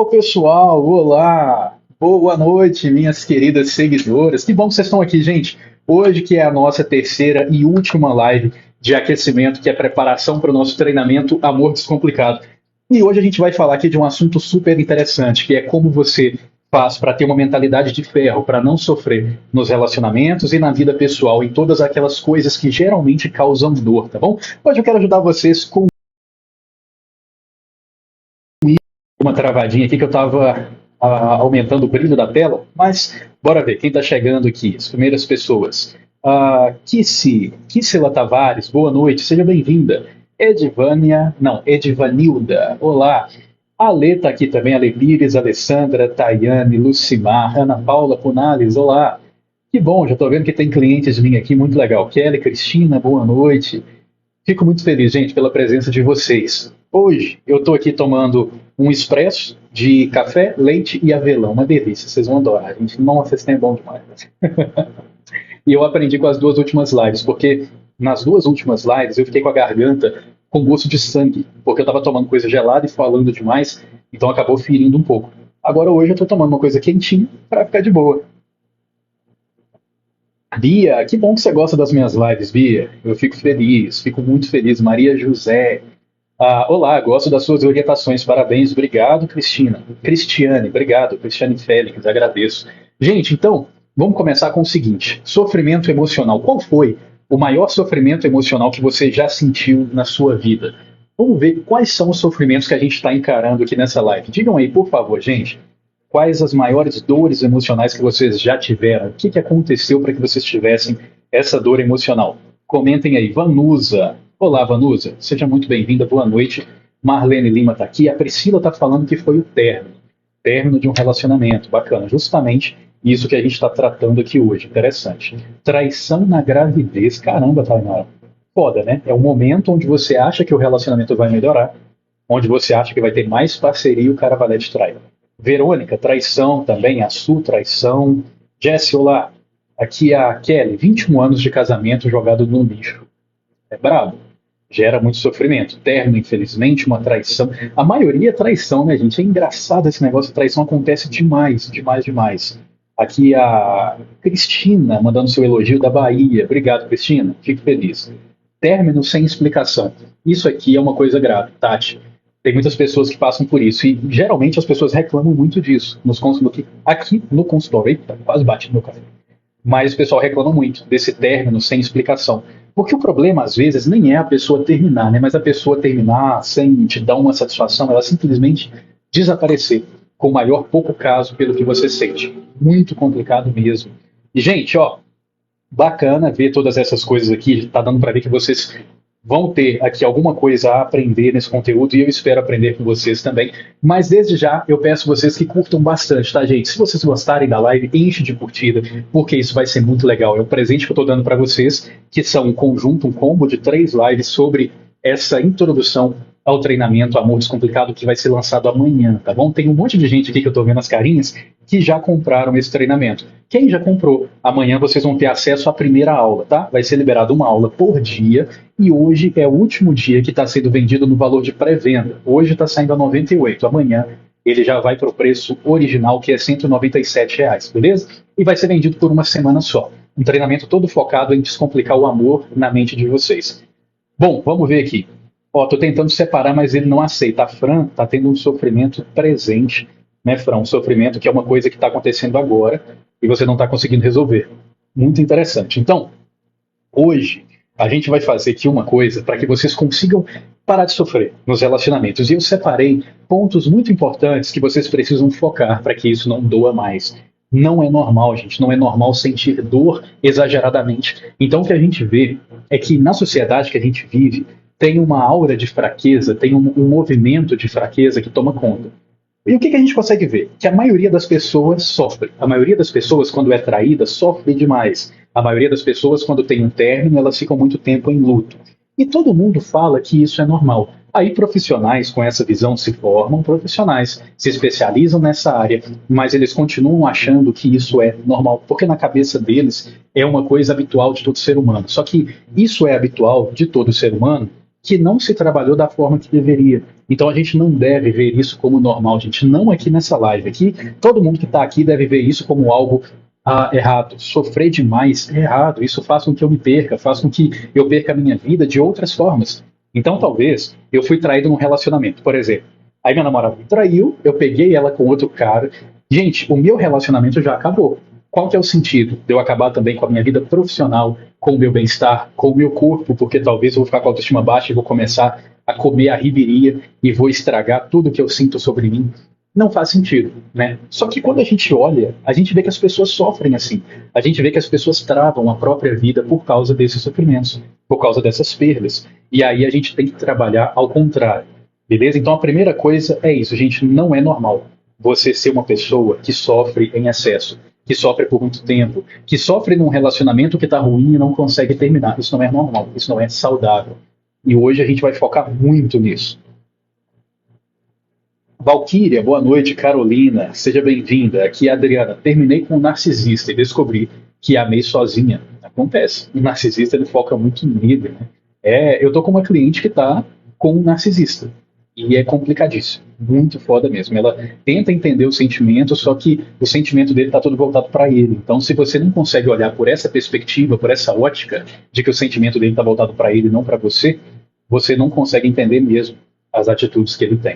Pessoal, olá! Boa noite, minhas queridas seguidoras. Que bom que vocês estão aqui, gente. Hoje que é a nossa terceira e última live de aquecimento, que é preparação para o nosso treinamento Amor Descomplicado. E hoje a gente vai falar aqui de um assunto super interessante, que é como você faz para ter uma mentalidade de ferro, para não sofrer nos relacionamentos e na vida pessoal, em todas aquelas coisas que geralmente causam dor, tá bom? Hoje eu quero ajudar vocês com uma travadinha aqui que eu estava aumentando o brilho da tela, mas bora ver quem está chegando aqui, as primeiras pessoas. Kissila Tavares, boa noite, seja bem-vinda. Edvânia, não, Edvanilda, olá. A Lê está aqui também, Ale Pires, Alessandra, Tayane, Lucimar, Ana Paula Punales, olá. Que bom, já estou vendo que tem clientes minha aqui, muito legal. Kelly, Cristina, boa noite. Fico muito feliz, gente, pela presença de vocês. Hoje eu estou aqui tomando um expresso de café, leite e avelã. Uma delícia, vocês vão adorar, gente. Nossa, esse tempo é bom demais. E eu aprendi com as duas últimas lives, porque nas duas últimas lives eu fiquei com a garganta com gosto de sangue, porque eu estava tomando coisa gelada e falando demais, então acabou ferindo um pouco. Agora hoje eu estou tomando uma coisa quentinha para ficar de boa. Bia, que bom que você gosta das minhas lives, Bia. Eu fico feliz, fico muito feliz. Maria José. Olá, gosto das suas orientações. Parabéns, obrigado, Cristina. Cristiane, obrigado. Cristiane Félix, agradeço. Gente, então, vamos começar com o seguinte: sofrimento emocional. Qual foi o maior sofrimento emocional que você já sentiu na sua vida? Vamos ver quais são os sofrimentos que a gente está encarando aqui nessa live. Digam aí, por favor, gente. Quais as maiores dores emocionais que vocês já tiveram? O que, que aconteceu para que vocês tivessem essa dor emocional? Comentem aí. Vanusa. Olá, Vanusa. Seja muito bem-vinda. Boa noite. Marlene Lima está aqui. A Priscila está falando que foi o término. Término de um relacionamento. Bacana. Justamente isso que a gente está tratando aqui hoje. Interessante. Traição na gravidez. Caramba, Tainara. Foda, né? É o momento onde você acha que o relacionamento vai melhorar, onde você acha que vai ter mais parceria e o cara vai lá e te trai. Verônica, traição também, a Su, traição. Jesse, olá. Aqui é a Kelly, 21 anos de casamento jogado no lixo. É brabo. Gera muito sofrimento. Término, infelizmente, uma traição. A maioria é traição, né, gente? É engraçado esse negócio. Traição acontece demais, demais, demais. Aqui a Cristina, mandando seu elogio da Bahia. Obrigado, Cristina. Fico feliz. Término sem explicação. Isso aqui é uma coisa grave, Tati. Tem muitas pessoas que passam por isso e geralmente as pessoas reclamam muito disso aqui no consultório. Eita, quase bate no meu café. Mas o pessoal reclama muito desse término sem explicação. Porque o problema, às vezes, nem é a pessoa terminar, né? Mas a pessoa terminar sem te dar uma satisfação, ela simplesmente desaparecer, com o maior pouco caso pelo que você sente. Muito complicado mesmo. E, gente, ó, bacana ver todas essas coisas aqui. Tá dando para ver que vocês vão ter aqui alguma coisa a aprender nesse conteúdo e eu espero aprender com vocês também. Mas desde já eu peço vocês que curtam bastante, tá, gente? Se vocês gostarem da live, enche de curtida, porque isso vai ser muito legal. É um presente que eu estou dando para vocês, que são um conjunto, um combo de 3 lives sobre essa introdução ao treinamento Amor Descomplicado que vai ser lançado amanhã, tá bom? Tem um monte de gente aqui que eu estou vendo as carinhas que já compraram esse treinamento. Quem já comprou, amanhã vocês vão ter acesso à primeira aula, tá? Vai ser liberada uma aula por dia e hoje é o último dia que está sendo vendido no valor de pré-venda. Hoje está saindo a 98, amanhã ele já vai para o preço original, que é R$ 197, beleza? E vai ser vendido por uma semana só. Um treinamento todo focado em descomplicar o amor na mente de vocês. Bom, vamos ver aqui. Ó, tô tentando separar, mas ele não aceita. A Fran tá tendo um sofrimento presente, né, Fran? Um sofrimento que é uma coisa que está acontecendo agora e você não está conseguindo resolver. Muito interessante. Então, hoje, a gente vai fazer aqui uma coisa para que vocês consigam parar de sofrer nos relacionamentos. E eu separei pontos muito importantes que vocês precisam focar para que isso não doa mais. Não é normal, gente. Não é normal sentir dor exageradamente. Então, o que a gente vê é que na sociedade que a gente vive, tem uma aura de fraqueza, tem um movimento de fraqueza que toma conta. E o que a gente consegue ver? Que a maioria das pessoas sofre. A maioria das pessoas, quando é traída, sofre demais. A maioria das pessoas, quando tem um término, elas ficam muito tempo em luto. E todo mundo fala que isso é normal. Aí profissionais com essa visão se formam, profissionais se especializam nessa área, mas eles continuam achando que isso é normal, porque na cabeça deles é uma coisa habitual de todo ser humano. Só que isso é habitual de todo ser humano que não se trabalhou da forma que deveria. Então a gente não deve ver isso como normal, gente. Não aqui nessa live. Aqui, todo mundo que está aqui deve ver isso como algo errado. Sofrer demais é errado. Isso faz com que eu me perca, faz com que eu perca a minha vida de outras formas. Então talvez eu fui traído num relacionamento, por exemplo. Aí minha namorada me traiu, eu peguei ela com outro cara. Gente, o meu relacionamento já acabou. Qual que é o sentido de eu acabar também com a minha vida profissional, com o meu bem-estar, com o meu corpo, porque talvez eu vou ficar com a autoestima baixa e vou começar a comer a riveria e vou estragar tudo que eu sinto sobre mim? Não faz sentido, né? Só que quando a gente olha, a gente vê que as pessoas sofrem assim. A gente vê que as pessoas travam a própria vida por causa desses sofrimentos, por causa dessas perdas. E aí a gente tem que trabalhar ao contrário, beleza? Então a primeira coisa é isso, gente, não é normal você ser uma pessoa que sofre em excesso, que sofre por muito tempo, que sofre num relacionamento que está ruim e não consegue terminar. Isso não é normal, isso não é saudável. E hoje a gente vai focar muito nisso. Valquíria, boa noite. Carolina, seja bem-vinda. Aqui é a Adriana. Terminei com um narcisista e descobri que amei sozinha. Acontece. O narcisista ele foca muito nele, né? Eu tô com uma cliente que tá com um narcisista. E é complicadíssimo. Muito foda mesmo. Ela tenta entender o sentimento, só que o sentimento dele tá todo voltado para ele. Então, se você não consegue olhar por essa perspectiva, por essa ótica de que o sentimento dele tá voltado para ele, não para você, você não consegue entender mesmo as atitudes que ele tem.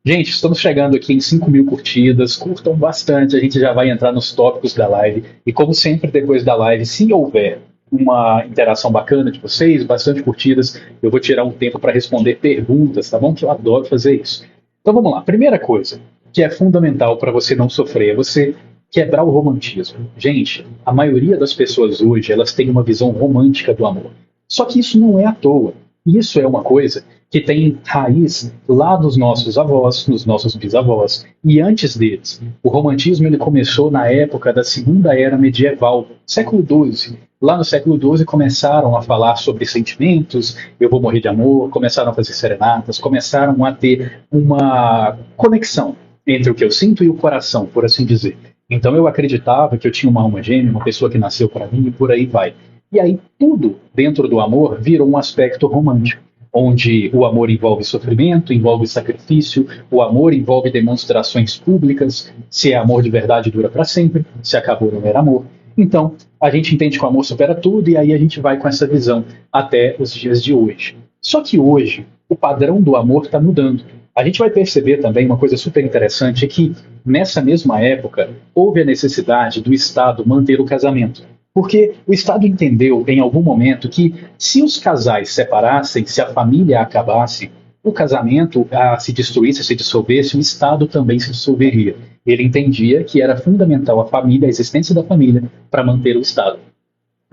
Gente, estamos chegando aqui em 5.000 curtidas, curtam bastante, a gente já vai entrar nos tópicos da live, e como sempre, depois da live, se houver uma interação bacana de vocês, bastante curtidas, eu vou tirar um tempo para responder perguntas, tá bom? Que eu adoro fazer isso. Então vamos lá, primeira coisa, que é fundamental para você não sofrer, é você quebrar o romantismo. Gente, a maioria das pessoas hoje, elas têm uma visão romântica do amor. Só que isso não é à toa, isso é uma coisa que tem raiz lá dos nossos avós, nos nossos bisavós e antes deles. O romantismo ele começou na época da Segunda Era Medieval, século XII. Lá no século XII começaram a falar sobre sentimentos, eu vou morrer de amor, começaram a fazer serenatas, começaram a ter uma conexão entre o que eu sinto e o coração, por assim dizer. Então eu acreditava que eu tinha uma alma gêmea, uma pessoa que nasceu para mim e por aí vai. E aí tudo dentro do amor virou um aspecto romântico, onde o amor envolve sofrimento, envolve sacrifício, o amor envolve demonstrações públicas, se é amor de verdade dura para sempre, se acabou não era amor. Então, a gente entende que o amor supera tudo e aí a gente vai com essa visão até os dias de hoje. Só que hoje, o padrão do amor está mudando. A gente vai perceber também uma coisa super interessante, é que nessa mesma época houve a necessidade do Estado manter o casamento. Porque o Estado entendeu em algum momento que se os casais separassem, se a família acabasse, o casamento se destruísse, se dissolvesse, o Estado também se dissolveria. Ele entendia que era fundamental a família, a existência da família, para manter o Estado.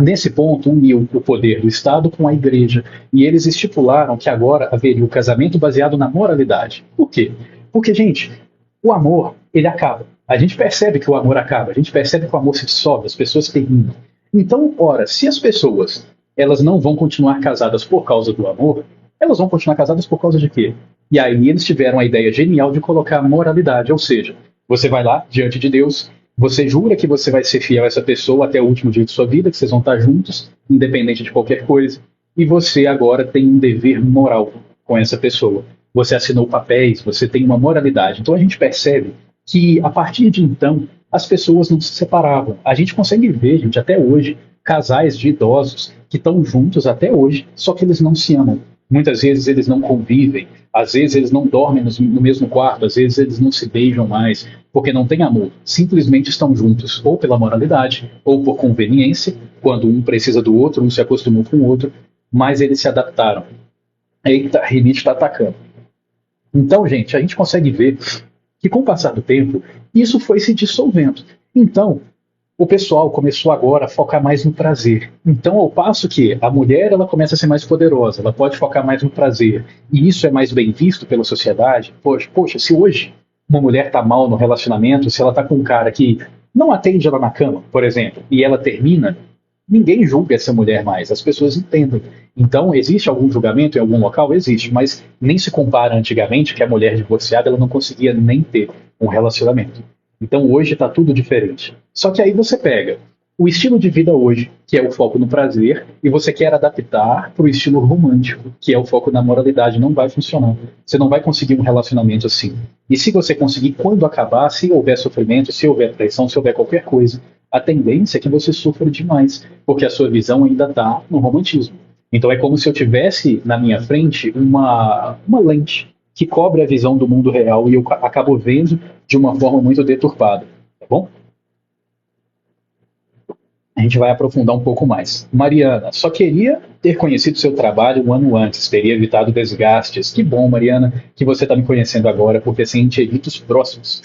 Nesse ponto, uniu o poder do Estado com a Igreja, e eles estipularam que agora haveria o casamento baseado na moralidade. Por quê? Porque, gente, o amor, ele acaba. A gente percebe que o amor acaba, a gente percebe que o amor se dissolve, as pessoas terminam. Então, ora, se as pessoas elas não vão continuar casadas por causa do amor, elas vão continuar casadas por causa de quê? E aí eles tiveram a ideia genial de colocar moralidade, ou seja, você vai lá diante de Deus, você jura que você vai ser fiel a essa pessoa até o último dia de sua vida, que vocês vão estar juntos, independente de qualquer coisa, e você agora tem um dever moral com essa pessoa. Você assinou papéis, você tem uma moralidade. Então a gente percebe que a partir de então as pessoas não se separavam. A gente consegue ver, gente, até hoje, casais de idosos que estão juntos até hoje, só que eles não se amam. Muitas vezes eles não convivem, às vezes eles não dormem no mesmo quarto, às vezes eles não se beijam mais, porque não tem amor. Simplesmente estão juntos, ou pela moralidade, ou por conveniência, quando um precisa do outro, um se acostumou com o outro, mas eles se adaptaram. Eita, a rinite está atacando. Então, gente, a gente consegue ver que com o passar do tempo, isso foi se dissolvendo. Então, o pessoal começou agora a focar mais no prazer. Então, ao passo que a mulher ela começa a ser mais poderosa, ela pode focar mais no prazer, e isso é mais bem visto pela sociedade, poxa, se hoje uma mulher está mal no relacionamento, se ela está com um cara que não atende ela na cama, por exemplo, e ela termina, ninguém julga essa mulher mais, as pessoas entendem. Então, existe algum julgamento em algum local? Existe, mas nem se compara antigamente que a mulher divorciada ela não conseguia nem ter um relacionamento. Então, hoje está tudo diferente. Só que aí você pega o estilo de vida hoje, que é o foco no prazer, e você quer adaptar para o estilo romântico, que é o foco na moralidade. Não vai funcionar. Você não vai conseguir um relacionamento assim. E se você conseguir, quando acabar, se houver sofrimento, se houver traição, se houver qualquer coisa, a tendência é que você sofra demais, porque a sua visão ainda está no romantismo. Então é como se eu tivesse na minha frente uma lente que cobre a visão do mundo real e eu acabo vendo de uma forma muito deturpada, tá bom? A gente vai aprofundar um pouco mais. Mariana, só queria ter conhecido seu trabalho um ano antes, teria evitado desgastes. Que bom, Mariana, que você está me conhecendo agora, porque assim a gente evita os próximos.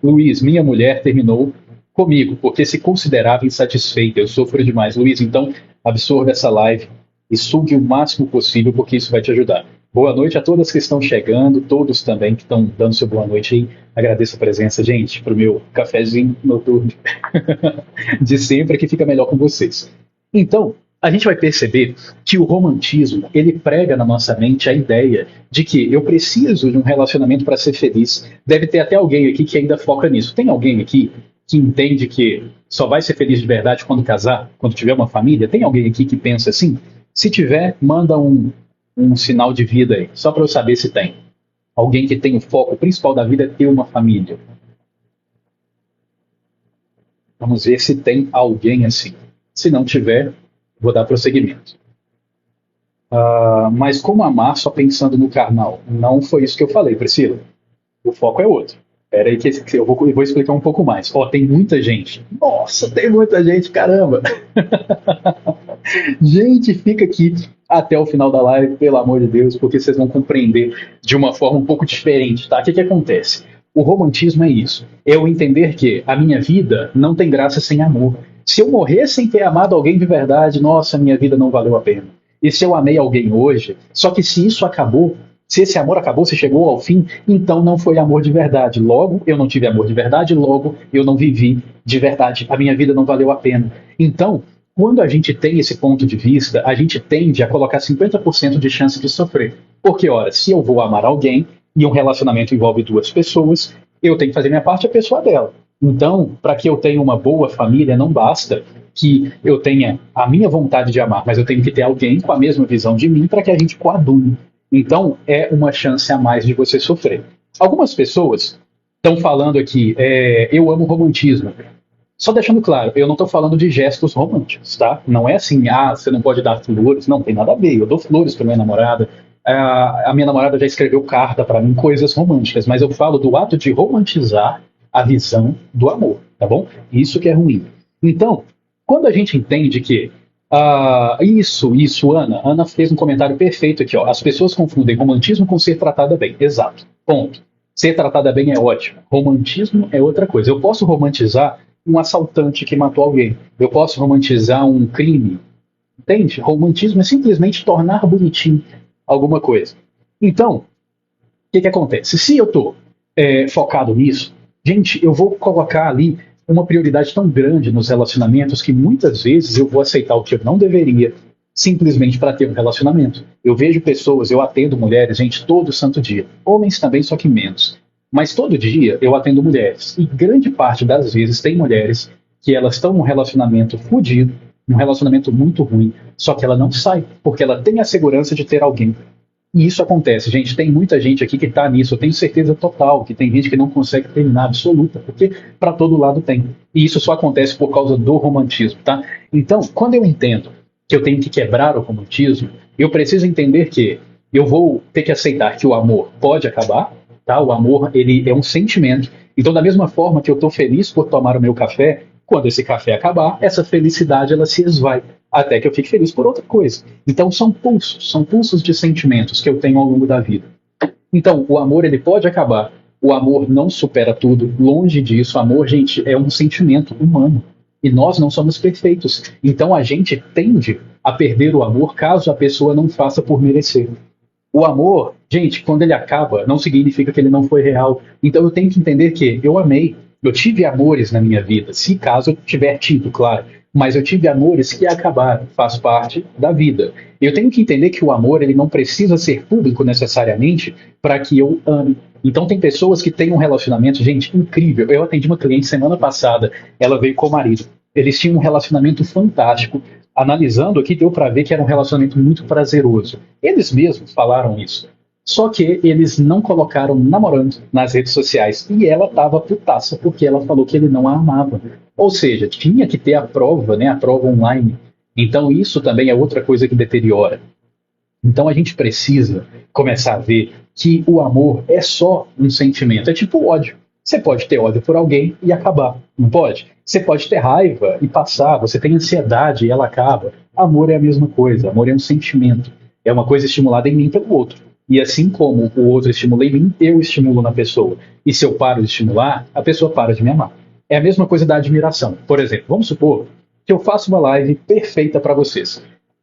Luiz, minha mulher terminou comigo, porque se considerava insatisfeita. Eu sofro demais. Luiz, então absorva essa live e sugue o máximo possível, porque isso vai te ajudar. Boa noite a todas que estão chegando, todos também que estão dando seu boa noite aí. Agradeço a presença, gente, para o meu cafezinho noturno de sempre, que fica melhor com vocês. Então, a gente vai perceber que o romantismo, ele prega na nossa mente a ideia de que eu preciso de um relacionamento para ser feliz. Deve ter até alguém aqui que ainda foca nisso. Tem alguém aqui que entende que só vai ser feliz de verdade quando casar, quando tiver uma família? Tem alguém aqui que pensa assim? Se tiver, manda um sinal de vida aí, só para eu saber se tem. Alguém que tem o foco principal da vida é ter uma família. Vamos ver se tem alguém assim. Se não tiver, vou dar prosseguimento. Mas como amar só pensando no carnal? Não foi isso que eu falei, Priscila. O foco é outro. Espera aí que eu vou explicar um pouco mais. Tem muita gente. Nossa, tem muita gente, caramba. Gente, fica aqui até o final da live, pelo amor de Deus, porque vocês vão compreender de uma forma um pouco diferente, tá? O que acontece? O romantismo é isso. É eu entender que a minha vida não tem graça sem amor. Se eu morrer sem ter amado alguém de verdade, nossa, minha vida não valeu a pena. E se eu amei alguém hoje, só que se isso acabou, se esse amor acabou, se chegou ao fim, então não foi amor de verdade. Logo, eu não tive amor de verdade, logo, eu não vivi de verdade. A minha vida não valeu a pena. Então, quando a gente tem esse ponto de vista, a gente tende a colocar 50% de chance de sofrer. Porque, ora, se eu vou amar alguém e um relacionamento envolve duas pessoas, eu tenho que fazer minha parte, a pessoa dela. Então, para que eu tenha uma boa família, não basta que eu tenha a minha vontade de amar, mas eu tenho que ter alguém com a mesma visão de mim para que a gente coadune. Então, é uma chance a mais de você sofrer. Algumas pessoas estão falando aqui, eu amo romantismo. Só deixando claro, eu não estou falando de gestos românticos, tá? Não é assim, você não pode dar flores. Não, tem nada a ver. Eu dou flores para minha namorada. A minha namorada já escreveu carta para mim, coisas românticas. Mas eu falo do ato de romantizar a visão do amor, tá bom? Isso que é ruim. Então, quando a gente entende que Ana fez um comentário perfeito aqui, ó. As pessoas confundem romantismo com ser tratada bem. Exato. Ponto. Ser tratada bem é ótimo. Romantismo é outra coisa. Eu posso romantizar um assaltante que matou alguém. Eu posso romantizar um crime. Entende? Romantismo é simplesmente tornar bonitinho alguma coisa. Então, o que acontece? Se eu estou focado nisso, gente, eu vou colocar ali uma prioridade tão grande nos relacionamentos que muitas vezes eu vou aceitar o que eu não deveria simplesmente para ter um relacionamento. Eu vejo pessoas, eu atendo mulheres, gente, todo santo dia. Homens também, só que menos. Mas todo dia eu atendo mulheres. E grande parte das vezes tem mulheres que elas estão num relacionamento fodido, num relacionamento muito ruim, só que ela não sai, porque ela tem a segurança de ter alguém. E isso acontece, gente. Tem muita gente aqui que está nisso. Eu tenho certeza total que tem gente que não consegue terminar, absoluta, porque para todo lado tem. E isso só acontece por causa do romantismo, tá? Então, quando eu entendo que eu tenho que quebrar o romantismo, eu preciso entender que eu vou ter que aceitar que o amor pode acabar, tá? O amor, ele é um sentimento. Então, da mesma forma que eu estou feliz por tomar o meu café, quando esse café acabar, essa felicidade ela se esvai, até que eu fique feliz por outra coisa. Então, são pulsos de sentimentos que eu tenho ao longo da vida. Então, o amor, ele pode acabar. O amor não supera tudo, longe disso. O amor, gente, é um sentimento humano. E nós não somos perfeitos. Então a gente tende a perder o amor caso a pessoa não faça por merecer. O amor, gente, quando ele acaba, não significa que ele não foi real. Então eu tenho que entender que eu amei, eu tive amores na minha vida, se caso eu tiver tido, claro. Mas eu tive amores que acabaram, faz parte da vida. Eu tenho que entender que o amor ele não precisa ser público necessariamente para que eu ame. Então tem pessoas que têm um relacionamento, gente, incrível. Eu atendi uma cliente semana passada, ela veio com o marido. Eles tinham um relacionamento fantástico. Analisando aqui, deu para ver que era um relacionamento muito prazeroso. Eles mesmos falaram isso. Só que eles não colocaram namorando nas redes sociais. E ela estava putaça porque ela falou que ele não a amava. Ou seja, tinha que ter a prova, né, a prova online. Então isso também é outra coisa que deteriora. Então a gente precisa começar a ver que o amor é só um sentimento. É tipo ódio. Você pode ter ódio por alguém e acabar, não pode? Você pode ter raiva e passar, você tem ansiedade e ela acaba. Amor é a mesma coisa, amor é um sentimento. É uma coisa estimulada em mim pelo outro. E assim como o outro estimula em mim, eu estimulo na pessoa. E se eu paro de estimular, a pessoa para de me amar. É a mesma coisa da admiração. Por exemplo, vamos supor que eu faço uma live perfeita para vocês.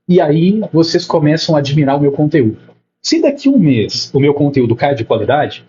E aí vocês começam a admirar o meu conteúdo. Se daqui a um mês o meu conteúdo cai de qualidade,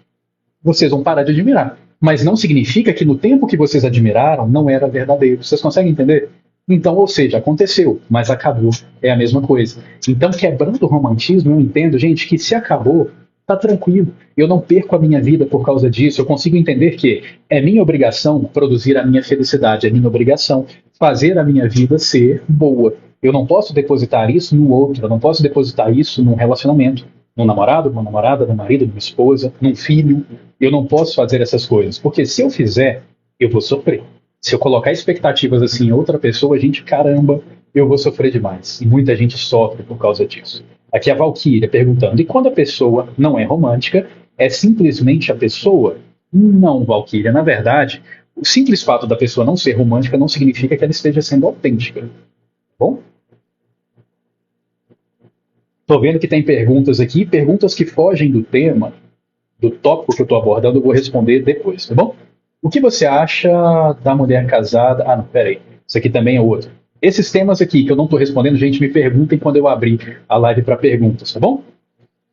vocês vão parar de admirar. Mas não significa que no tempo que vocês admiraram não era verdadeiro. Vocês conseguem entender? Então, ou seja, aconteceu, mas acabou. É a mesma coisa. Então, quebrando o romantismo, eu entendo, gente, que se acabou, tá tranquilo. Eu não perco a minha vida por causa disso. Eu consigo entender que é minha obrigação produzir a minha felicidade, é minha obrigação fazer a minha vida ser boa. Eu não posso depositar isso no outro, eu não posso depositar isso num relacionamento, num namorado, numa namorada, num marido, numa esposa, num filho. Eu não posso fazer essas coisas, porque se eu fizer, eu vou sofrer. Se eu colocar expectativas assim em outra pessoa, gente, caramba, eu vou sofrer demais. E muita gente sofre por causa disso. Aqui a Valkyria perguntando, e quando a pessoa não é romântica, é simplesmente a pessoa? Não, Valkyria, na verdade, o simples fato da pessoa não ser romântica não significa que ela esteja sendo autêntica. Bom? Estou vendo que tem perguntas aqui, perguntas que fogem do tema, do tópico que eu estou abordando, eu vou responder depois, tá bom? O que você acha da mulher casada? Ah, não, peraí. Isso aqui também é outro. Esses temas aqui que eu não estou respondendo, gente, me perguntem quando eu abrir a live para perguntas, tá bom?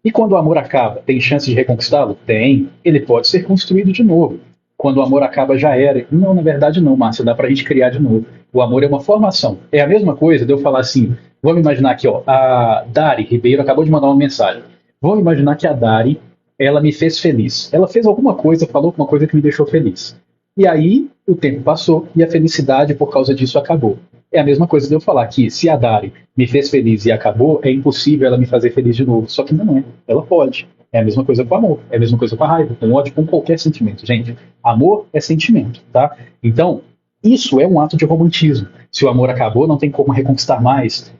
E quando o amor acaba, tem chance de reconquistá-lo? Tem. Ele pode ser construído de novo. Quando o amor acaba, já era. Não, na verdade não, Márcia, dá pra gente criar de novo. O amor é uma formação. É a mesma coisa de eu falar assim, vamos imaginar aqui, ó, a Dari Ribeiro acabou de mandar uma mensagem. Vamos imaginar que a Dari, ela me fez feliz. Ela fez alguma coisa, falou alguma coisa que me deixou feliz. E aí, o tempo passou e a felicidade por causa disso acabou. É a mesma coisa de eu falar que se a Dari me fez feliz e acabou, é impossível ela me fazer feliz de novo. Só que não é. Ela pode. É a mesma coisa com amor, é a mesma coisa com a raiva, com ódio, com qualquer sentimento. Gente, amor é sentimento, tá? Então, isso é um ato de romantismo. Se o amor acabou, não tem como reconquistar mais.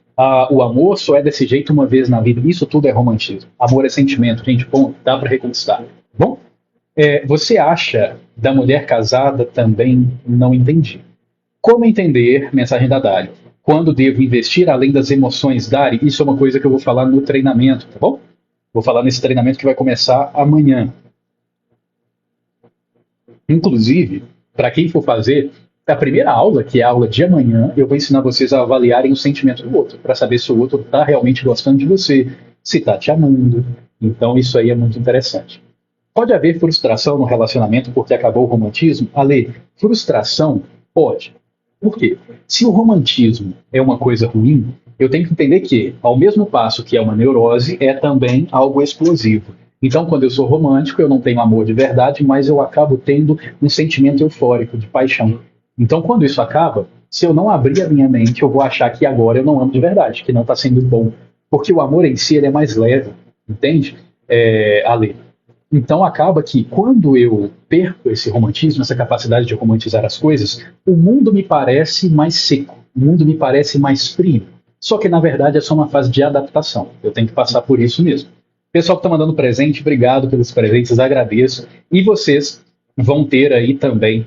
O amor só é desse jeito uma vez na vida. Isso tudo é romantismo. Amor é sentimento, gente, bom, dá para reconquistar. Bom, você acha da mulher casada também? Não entendi. Como entender, mensagem da Dari, quando devo investir além das emoções, Dari? Isso é uma coisa que eu vou falar no treinamento, tá bom? Vou falar nesse treinamento que vai começar amanhã. Inclusive, para quem for fazer, a primeira aula, que é a aula de amanhã, eu vou ensinar vocês a avaliarem o sentimento do outro, para saber se o outro está realmente gostando de você, se está te amando. Então, isso aí é muito interessante. Pode haver frustração no relacionamento porque acabou o romantismo? Ale, frustração pode. Por quê? Se o romantismo é uma coisa ruim, eu tenho que entender que, ao mesmo passo que é uma neurose, é também algo explosivo. Então, quando eu sou romântico, eu não tenho amor de verdade, mas eu acabo tendo um sentimento eufórico, de paixão. Então, quando isso acaba, se eu não abrir a minha mente, eu vou achar que agora eu não amo de verdade, que não está sendo bom. Porque o amor em si ele é mais leve, entende? Ale. Então acaba que quando eu perco esse romantismo, essa capacidade de romantizar as coisas, o mundo me parece mais seco, o mundo me parece mais frio. Só que na verdade é só uma fase de adaptação. Eu tenho que passar por isso mesmo. Pessoal que está mandando presente, obrigado pelos presentes, agradeço. E vocês vão ter aí também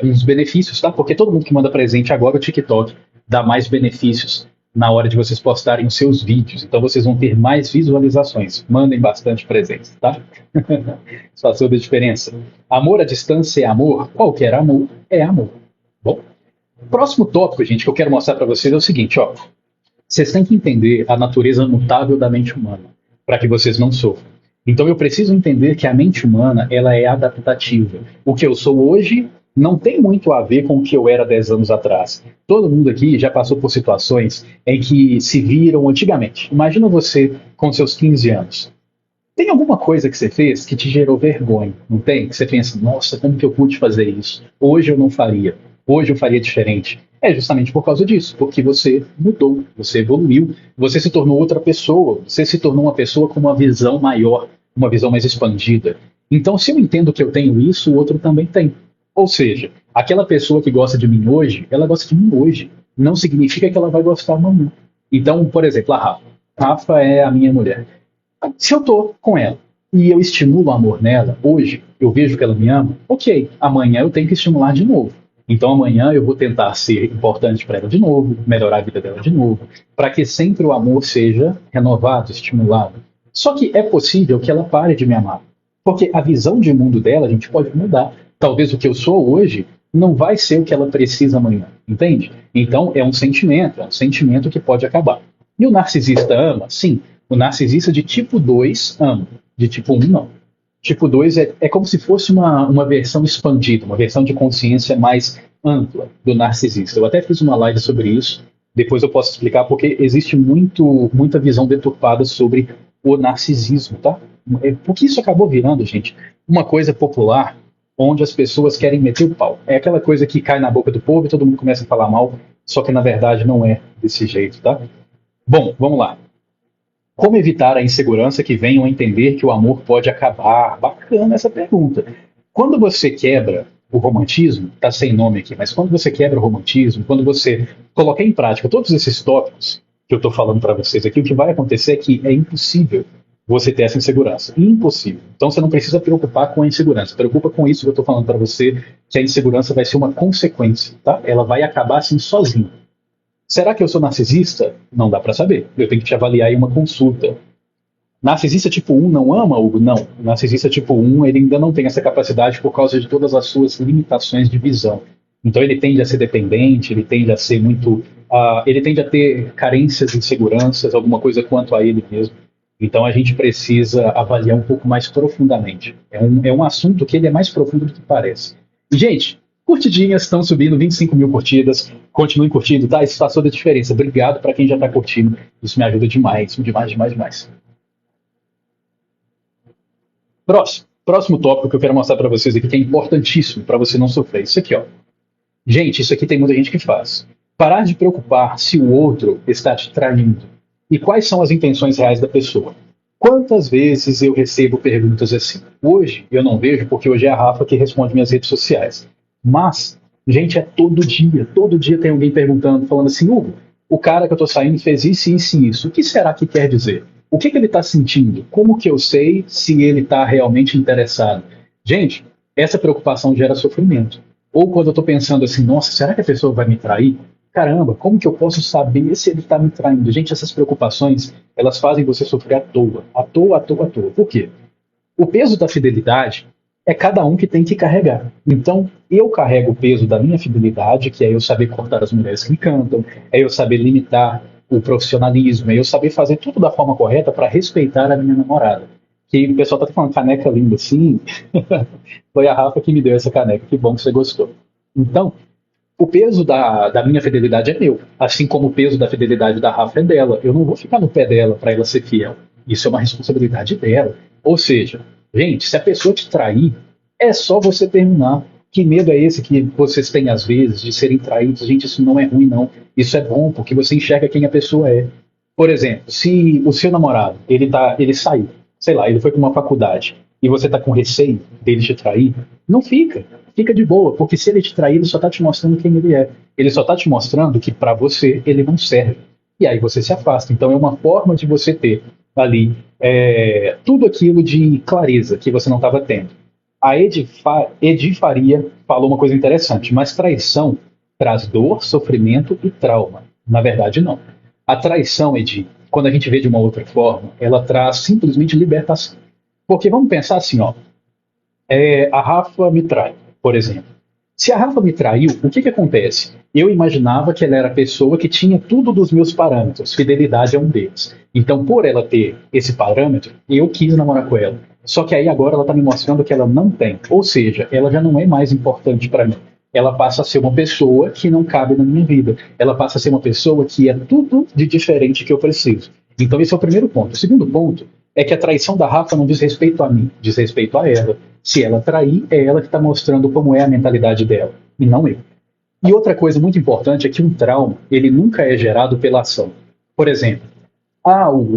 uns benefícios, tá? Porque todo mundo que manda presente agora, o TikTok dá mais benefícios na hora de vocês postarem os seus vídeos. Então vocês vão ter mais visualizações. Mandem bastante presentes, tá? Isso faz toda a diferença. Amor à distância é amor? Qualquer amor é amor. Bom, Próximo tópico, gente, que eu quero mostrar para vocês é o seguinte, ó. Vocês têm que entender a natureza mutável da mente humana, para que vocês não sofram. Então eu preciso entender que a mente humana, ela é adaptativa. O que eu sou hoje não tem muito a ver com o que eu era 10 anos atrás. Todo mundo aqui já passou por situações em que se viram antigamente. Imagina você com seus 15 anos. Tem alguma coisa que você fez que te gerou vergonha, não tem? Que você pensa, nossa, como que eu pude fazer isso? Hoje eu não faria. Hoje eu faria diferente. É justamente por causa disso, porque você mudou, você evoluiu, você se tornou outra pessoa, você se tornou uma pessoa com uma visão maior, uma visão mais expandida. Então, se eu entendo que eu tenho isso, o outro também tem. Ou seja, aquela pessoa que gosta de mim hoje, ela gosta de mim hoje. Não significa que ela vai gostar amanhã. Então, por exemplo, a Rafa. Rafa é a minha mulher. Se eu tô com ela e eu estimulo o amor nela, hoje eu vejo que ela me ama, ok, amanhã eu tenho que estimular de novo. Então amanhã eu vou tentar ser importante para ela de novo, melhorar a vida dela de novo, para que sempre o amor seja renovado, estimulado. Só que é possível que ela pare de me amar, porque a visão de mundo dela a gente pode mudar. Talvez o que eu sou hoje não vai ser o que ela precisa amanhã, entende? Então é um sentimento que pode acabar. E o narcisista ama? Sim. O narcisista de tipo 2 ama, de tipo um não. Tipo 2 é como se fosse uma versão expandida, uma versão de consciência mais ampla do narcisista. Eu até fiz uma live sobre isso, depois eu posso explicar, porque existe muita visão deturpada sobre o narcisismo, tá? Porque isso acabou virando, gente, uma coisa popular onde as pessoas querem meter o pau. É aquela coisa que cai na boca do povo e todo mundo começa a falar mal, só que na verdade não é desse jeito, tá? Bom, vamos lá. Como evitar a insegurança que venham a entender que o amor pode acabar? Bacana essa pergunta. Quando você quebra o romantismo, tá sem nome aqui, mas quando você quebra o romantismo, quando você coloca em prática todos esses tópicos que eu estou falando para vocês aqui, o que vai acontecer é que é impossível você ter essa insegurança. Impossível. Então você não precisa preocupar com a insegurança. Preocupa com isso que eu estou falando para você, que a insegurança vai ser uma consequência, tá? Ela vai acabar assim sozinha. Será que eu sou narcisista? Não dá para saber. Eu tenho que te avaliar em uma consulta. Narcisista tipo 1 não ama, Hugo? Não. O narcisista tipo 1 ele ainda não tem essa capacidade por causa de todas as suas limitações de visão. Então ele tende a ser dependente, ele tende a ser muito. Ele tende a ter carências, inseguranças, alguma coisa quanto a ele mesmo. Então a gente precisa avaliar um pouco mais profundamente. É um assunto que ele é mais profundo do que parece. E, gente, curtidinhas estão subindo 25 mil curtidas. Continuem curtindo, tá? Isso faz toda a diferença. Obrigado para quem já está curtindo. Isso me ajuda demais, demais, demais, demais. Próximo tópico que eu quero mostrar para vocês aqui, que é importantíssimo para você não sofrer. Isso aqui, ó. Gente, isso aqui tem muita gente que faz. Parar de preocupar se o outro está te traindo. E quais são as intenções reais da pessoa. Quantas vezes eu recebo perguntas assim? Hoje eu não vejo, porque hoje é a Rafa que responde minhas redes sociais. Mas, gente, é todo dia. Todo dia tem alguém perguntando, falando assim, Hugo, o cara que eu tô saindo fez isso, isso e isso. O que será que quer dizer? O que ele está sentindo? Como que eu sei se ele está realmente interessado? Gente, essa preocupação gera sofrimento. Ou quando eu estou pensando assim, nossa, será que a pessoa vai me trair? Caramba, como que eu posso saber se ele está me traindo? Gente, essas preocupações, elas fazem você sofrer à toa. À toa, à toa, à toa. Por quê? O peso da fidelidade é cada um que tem que carregar. Então, eu carrego o peso da minha fidelidade, que é eu saber cortar as mulheres que me cantam, é eu saber limitar o profissionalismo, é eu saber fazer tudo da forma correta para respeitar a minha namorada. Que o pessoal tá falando caneca linda assim. Foi a Rafa que me deu essa caneca. Que bom que você gostou. Então, o peso da minha fidelidade é meu. Assim como o peso da fidelidade da Rafa é dela. Eu não vou ficar no pé dela para ela ser fiel. Isso é uma responsabilidade dela. Ou seja, gente, se a pessoa te trair, é só você terminar. Que medo é esse que vocês têm às vezes de serem traídos? Gente, isso não é ruim, não. Isso é bom, porque você enxerga quem a pessoa é. Por exemplo, se o seu namorado, ele saiu, sei lá, ele foi para uma faculdade, e você tá com receio dele te trair, não fica. Fica de boa, porque se ele te trair, ele só tá te mostrando quem ele é. Ele só tá te mostrando que para você ele não serve. E aí você se afasta. Então é uma forma de você ter ali tudo aquilo de clareza que você não estava tendo. A Edi Faria falou uma coisa interessante, mas traição traz dor, sofrimento e trauma. Na verdade, não. A traição, Edi, quando a gente vê de uma outra forma, ela traz simplesmente libertação. Porque vamos pensar assim, ó, a Rafa me trai, por exemplo. Se a Rafa me traiu, o que acontece? Eu imaginava que ela era a pessoa que tinha tudo dos meus parâmetros, fidelidade é um deles. Então, por ela ter esse parâmetro, eu quis namorar com ela. Só que aí agora ela está me mostrando que ela não tem. Ou seja, ela já não é mais importante para mim. Ela passa a ser uma pessoa que não cabe na minha vida. Ela passa a ser uma pessoa que é tudo de diferente que eu preciso. Então, esse é o primeiro ponto. O segundo ponto é que a traição da Rafa não diz respeito a mim, diz respeito a ela. Se ela trair, é ela que está mostrando como é a mentalidade dela, e não eu. E outra coisa muito importante é que um trauma, ele nunca é gerado pela ação. Por exemplo,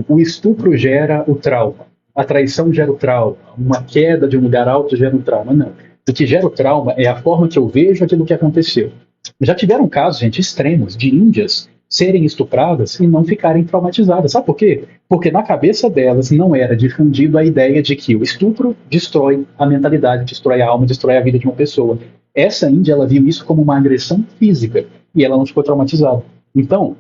o estupro gera o trauma, a traição gera o trauma, uma queda de um lugar alto gera um trauma. Não. O que gera o trauma é a forma que eu vejo aquilo que aconteceu. Já tiveram casos, gente, extremos, de índias serem estupradas e não ficarem traumatizadas. Sabe por quê? Porque na cabeça delas não era difundido a ideia de que o estupro destrói a mentalidade, destrói a alma, destrói a vida de uma pessoa. Essa índia, ela viu isso como uma agressão física e ela não ficou traumatizada. Então,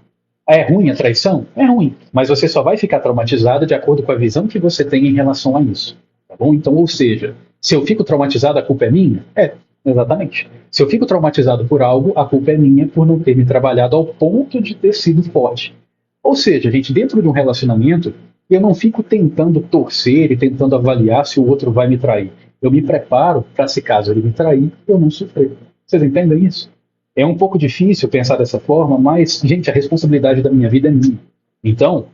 é ruim a traição? É ruim, mas você só vai ficar traumatizada de acordo com a visão que você tem em relação a isso. Tá bom? Então, ou seja, se eu fico traumatizado, a culpa é minha? É, exatamente. Se eu fico traumatizado por algo, a culpa é minha por não ter me trabalhado ao ponto de ter sido forte. Ou seja, gente, dentro de um relacionamento, eu não fico tentando torcer e tentando avaliar se o outro vai me trair. Eu me preparo para, se caso ele me trair, eu não sofrer. Vocês entendem isso? É um pouco difícil pensar dessa forma, mas, gente, a responsabilidade da minha vida é minha. Então,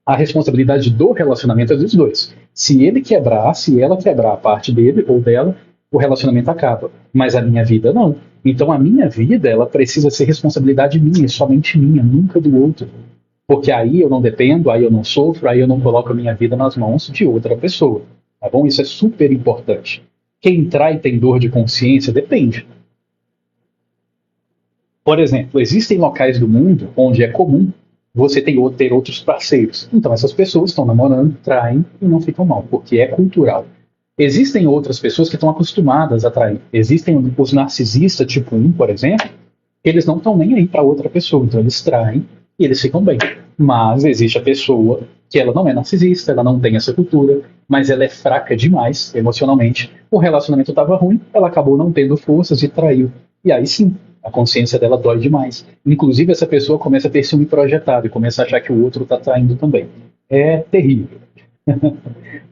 a responsabilidade do relacionamento é dos dois. Se ele quebrar, se ela quebrar a parte dele ou dela, o relacionamento acaba. Mas a minha vida não. Então a minha vida, ela precisa ser responsabilidade minha, somente minha, nunca do outro. Porque aí eu não dependo, aí eu não sofro, aí eu não coloco a minha vida nas mãos de outra pessoa. Tá bom? Isso é super importante. Quem trai tem dor de consciência? Depende. Por exemplo, existem locais do mundo onde é comum você ter outros parceiros. Então essas pessoas estão namorando, traem e não ficam mal, porque é cultural. Existem outras pessoas que estão acostumadas a trair. Existem os narcisistas tipo 1, por exemplo, que eles não estão nem aí para outra pessoa, então eles traem e eles ficam bem. Mas existe a pessoa que ela não é narcisista, ela não tem essa cultura, mas ela é fraca demais emocionalmente. O relacionamento estava ruim, ela acabou não tendo forças e traiu. E aí sim, a consciência dela dói demais. Inclusive, essa pessoa começa a ter ciúme projetado e começa a achar que o outro está traindo também. É terrível.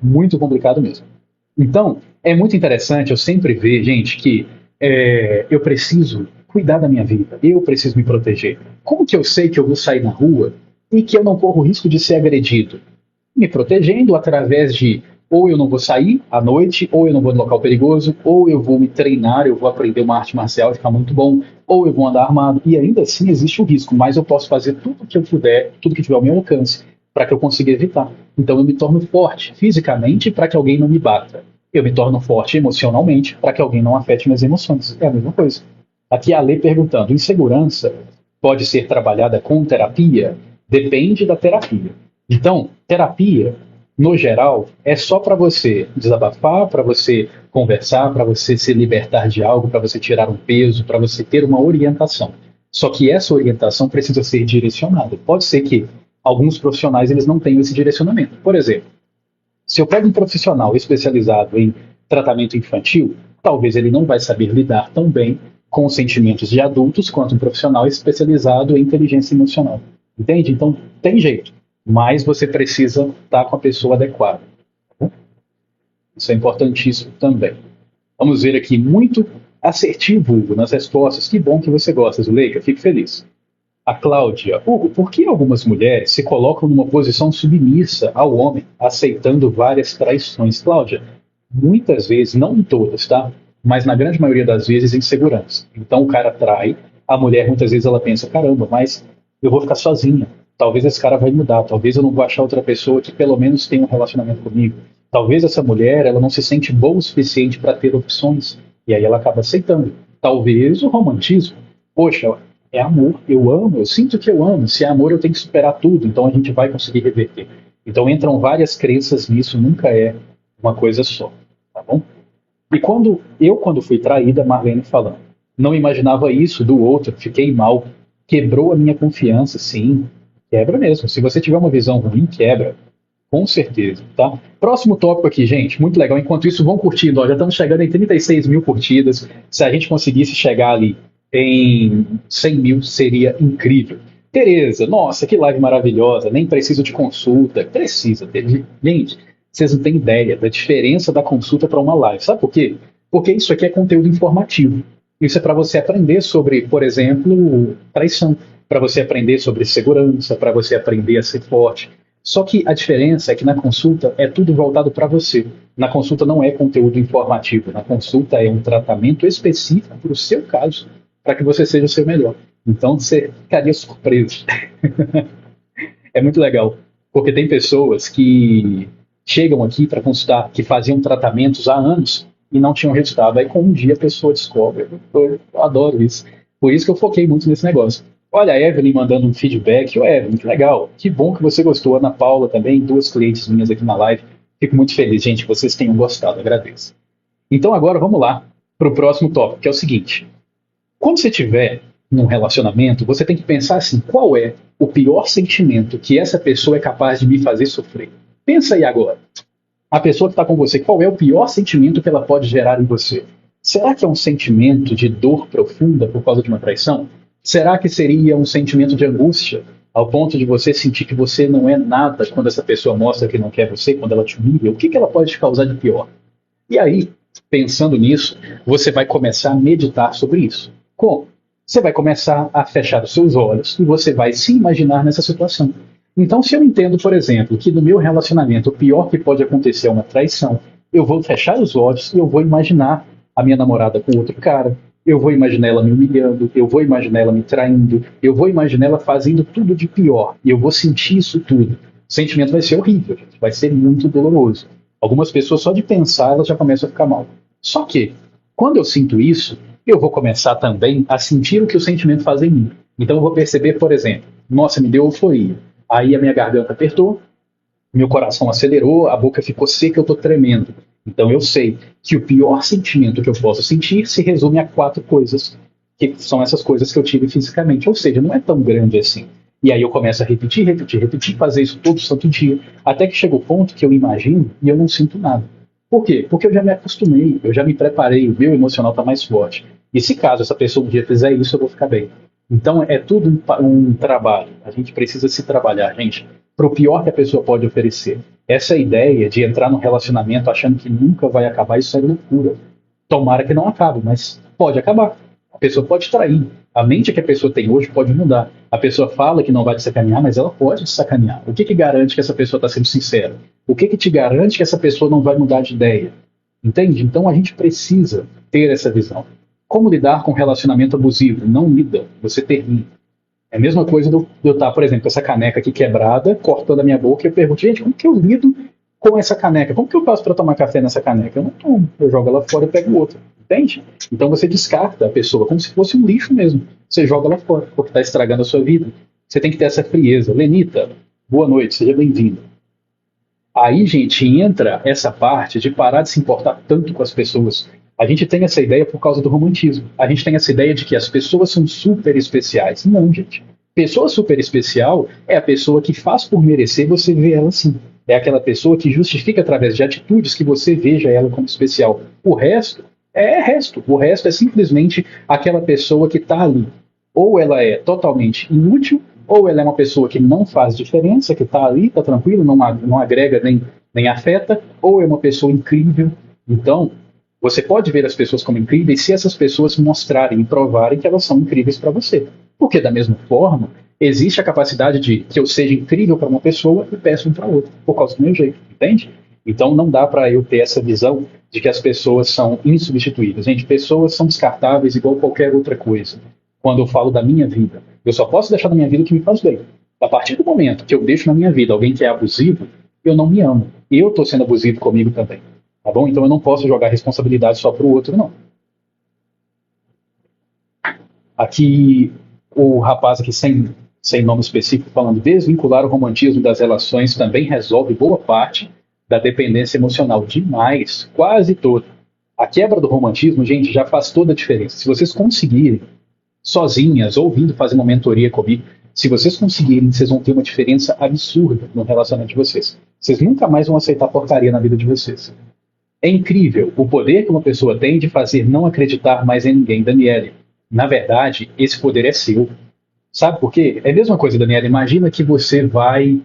Muito complicado mesmo. Então, é muito interessante eu sempre ver, gente, que eu preciso cuidar da minha vida, eu preciso me proteger. Como que eu sei que eu vou sair na rua e que eu não corro o risco de ser agredido? Me protegendo através de ou eu não vou sair à noite, ou eu não vou no local perigoso, ou eu vou me treinar, eu vou aprender uma arte marcial e ficar muito bom, ou eu vou andar armado, e ainda assim existe o risco, mas eu posso fazer tudo o que eu puder, tudo que tiver ao meu alcance, para que eu consiga evitar. Então eu me torno forte fisicamente para que alguém não me bata. Eu me torno forte emocionalmente para que alguém não afete minhas emoções. É a mesma coisa. Aqui a Lê perguntando, insegurança pode ser trabalhada com terapia? Depende da terapia. Então, terapia no geral, é só para você desabafar, para você conversar, para você se libertar de algo, para você tirar um peso, para você ter uma orientação. Só que essa orientação precisa ser direcionada. Pode ser que alguns profissionais eles não tenham esse direcionamento. Por exemplo, se eu pego um profissional especializado em tratamento infantil, talvez ele não vai saber lidar tão bem com os sentimentos de adultos quanto um profissional especializado em inteligência emocional. Entende? Então, tem jeito. Mas você precisa estar com a pessoa adequada. Tá bom? Isso é importantíssimo também. Vamos ver aqui, muito assertivo, Hugo, nas respostas. Que bom que você gosta, Zuleika, fico feliz. A Cláudia, Hugo, por que algumas mulheres se colocam numa posição submissa ao homem, aceitando várias traições? Cláudia, muitas vezes, não em todas, tá? Mas na grande maioria das vezes, insegurança. Então o cara trai, a mulher muitas vezes ela pensa, caramba, mas eu vou ficar sozinha. Talvez esse cara vai mudar, talvez eu não vou achar outra pessoa que pelo menos tenha um relacionamento comigo. Talvez essa mulher ela não se sente boa o suficiente para ter opções, e aí ela acaba aceitando. Talvez o romantismo, poxa, é amor, eu amo, eu sinto que eu amo, se é amor eu tenho que superar tudo, então a gente vai conseguir reverter. Então entram várias crenças nisso, nunca é uma coisa só, tá bom? E quando fui traída, Marlene falando, não imaginava isso do outro, fiquei mal, quebrou a minha confiança, sim, quebra mesmo. Se você tiver uma visão ruim, quebra. Com certeza, tá? Próximo tópico aqui, gente, muito legal. Enquanto isso, vão curtindo, ó, já estamos chegando em 36 mil curtidas. Se a gente conseguisse chegar ali em 100 mil, seria incrível. Tereza, nossa, que live maravilhosa, nem preciso de consulta. Precisa ter. Gente, vocês não têm ideia da diferença da consulta para uma live. Sabe por quê? Porque isso aqui é conteúdo informativo. Isso é para você aprender sobre, por exemplo, traição, para você aprender sobre segurança, para você aprender a ser forte. Só que a diferença é que na consulta é tudo voltado para você. Na consulta não é conteúdo informativo, na consulta é um tratamento específico para o seu caso, para que você seja o seu melhor. Então você ficaria surpreso. É muito legal, porque tem pessoas que chegam aqui para consultar, que faziam tratamentos há anos e não tinham resultado. Aí, com um dia, a pessoa descobre. Eu adoro isso. Por isso que eu foquei muito nesse negócio. Olha, a Evelyn mandando um feedback. Ô, Evelyn, que legal. Que bom que você gostou. Ana Paula também, duas clientes minhas aqui na live. Fico muito feliz, gente, que vocês tenham gostado. Agradeço. Então, agora vamos lá para o próximo tópico, que é o seguinte. Quando você estiver num relacionamento, você tem que pensar assim, qual é o pior sentimento que essa pessoa é capaz de me fazer sofrer? Pensa aí agora. A pessoa que está com você, qual é o pior sentimento que ela pode gerar em você? Será que é um sentimento de dor profunda por causa de uma traição? Será que seria um sentimento de angústia, ao ponto de você sentir que você não é nada quando essa pessoa mostra que não quer você, quando ela te humilha? O que ela pode te causar de pior? E aí, pensando nisso, você vai começar a meditar sobre isso. Como? Você vai começar a fechar os seus olhos e você vai se imaginar nessa situação. Então, se eu entendo, por exemplo, que no meu relacionamento o pior que pode acontecer é uma traição, eu vou fechar os olhos e eu vou imaginar a minha namorada com outro cara, eu vou imaginar ela me humilhando, eu vou imaginar ela me traindo, eu vou imaginar ela fazendo tudo de pior e eu vou sentir isso tudo. O sentimento vai ser horrível, gente, vai ser muito doloroso. Algumas pessoas, só de pensar, elas já começam a ficar mal. Só que, quando eu sinto isso, eu vou começar também a sentir o que o sentimento faz em mim. Então eu vou perceber, por exemplo, nossa, me deu euforia. Aí a minha garganta apertou, meu coração acelerou, a boca ficou seca, eu estou tremendo. Então eu sei que o pior sentimento que eu posso sentir se resume a 4 coisas, que são essas coisas que eu tive fisicamente. Ou seja, não é tão grande assim. E aí eu começo a repetir, fazer isso todo santo dia, até que chega o ponto que eu imagino e eu não sinto nada. Por quê? Porque eu já me acostumei, eu já me preparei, o meu emocional está mais forte. E se caso essa pessoa um dia fizer isso, eu vou ficar bem. Então é tudo um trabalho. A gente precisa se trabalhar, gente, para o pior que a pessoa pode oferecer. Essa ideia de entrar num relacionamento achando que nunca vai acabar, isso é loucura. Tomara que não acabe, mas pode acabar. A pessoa pode trair. A mente que a pessoa tem hoje pode mudar. A pessoa fala que não vai te sacanear, mas ela pode te sacanear. O que garante que essa pessoa está sendo sincera? O que te garante que essa pessoa não vai mudar de ideia? Entende? Então a gente precisa ter essa visão. Como lidar com relacionamento abusivo? Não lida, você termina. É a mesma coisa de eu estar, por exemplo, com essa caneca aqui quebrada, cortando a minha boca, e eu pergunto, gente, como que eu lido com essa caneca? Como que eu faço para tomar café nessa caneca? Eu não tomo, eu jogo ela fora e pego outra. Entende? Então você descarta a pessoa como se fosse um lixo mesmo. Você joga ela fora, porque está estragando a sua vida. Você tem que ter essa frieza. Lenita, boa noite, seja bem-vinda. Aí, gente, entra essa parte de parar de se importar tanto com as pessoas. A gente tem essa ideia por causa do romantismo. A gente tem essa ideia de que as pessoas são super especiais. Não, gente. Pessoa super especial é a pessoa que faz por merecer você ver ela assim. É aquela pessoa que justifica através de atitudes que você veja ela como especial. O resto é resto. O resto é simplesmente aquela pessoa que está ali. Ou ela é totalmente inútil, ou ela é uma pessoa que não faz diferença, que está ali, está tranquilo, não agrega nem afeta, ou é uma pessoa incrível. Então, você pode ver as pessoas como incríveis se essas pessoas mostrarem e provarem que elas são incríveis para você. Porque, da mesma forma, existe a capacidade de que eu seja incrível para uma pessoa e péssimo para outra, por causa do meu jeito, entende? Então, não dá para eu ter essa visão de que as pessoas são insubstituíveis. Gente, pessoas são descartáveis igual qualquer outra coisa. Quando eu falo da minha vida, eu só posso deixar na minha vida o que me faz bem. A partir do momento que eu deixo na minha vida alguém que é abusivo, eu não me amo. Eu estou sendo abusivo comigo também. Tá bom? Então eu não posso jogar responsabilidade só para o outro, não. Aqui, o rapaz aqui sem nome específico falando, desvincular o romantismo das relações também resolve boa parte da dependência emocional. Demais, quase toda. A quebra do romantismo, gente, já faz toda a diferença. Se vocês conseguirem, sozinhas, ou vindo fazer uma mentoria comigo, se vocês conseguirem, vocês vão ter uma diferença absurda no relacionamento de vocês. Vocês nunca mais vão aceitar porcaria na vida de vocês. É incrível o poder que uma pessoa tem de fazer não acreditar mais em ninguém, Daniele. Na verdade, esse poder é seu. Sabe por quê? É a mesma coisa, Daniela. Imagina que você vai,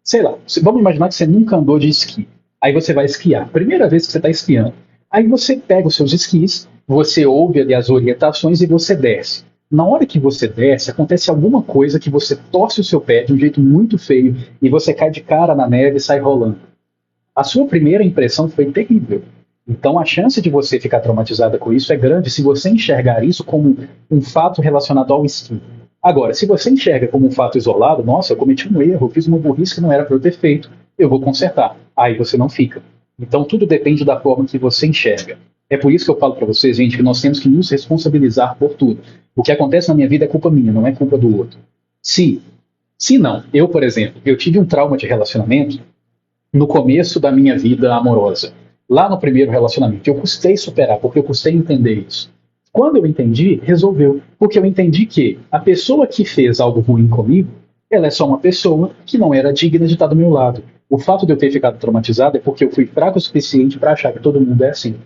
sei lá, vamos imaginar que você nunca andou de esqui. Aí você vai esquiar. Primeira vez que você está esquiando. Aí você pega os seus esquis, você ouve ali as orientações e você desce. Na hora que você desce, acontece alguma coisa que você torce o seu pé de um jeito muito feio e você cai de cara na neve e sai rolando. A sua primeira impressão foi terrível. Então a chance de você ficar traumatizada com isso é grande se você enxergar isso como um fato relacionado ao esqui. Agora, se você enxerga como um fato isolado, nossa, eu cometi um erro, eu fiz uma burrice que não era para eu ter feito, eu vou consertar. Aí você não fica. Então tudo depende da forma que você enxerga. É por isso que eu falo para vocês, gente, que nós temos que nos responsabilizar por tudo. O que acontece na minha vida é culpa minha, não é culpa do outro. Se, se não, eu, por exemplo, eu tive um trauma de relacionamento no começo da minha vida amorosa. Lá no primeiro relacionamento, eu custei superar, porque eu custei entender isso. Quando eu entendi, resolveu. Porque eu entendi que a pessoa que fez algo ruim comigo, ela é só uma pessoa que não era digna de estar do meu lado. O fato de eu ter ficado traumatizado é porque eu fui fraco o suficiente para achar que todo mundo é assim.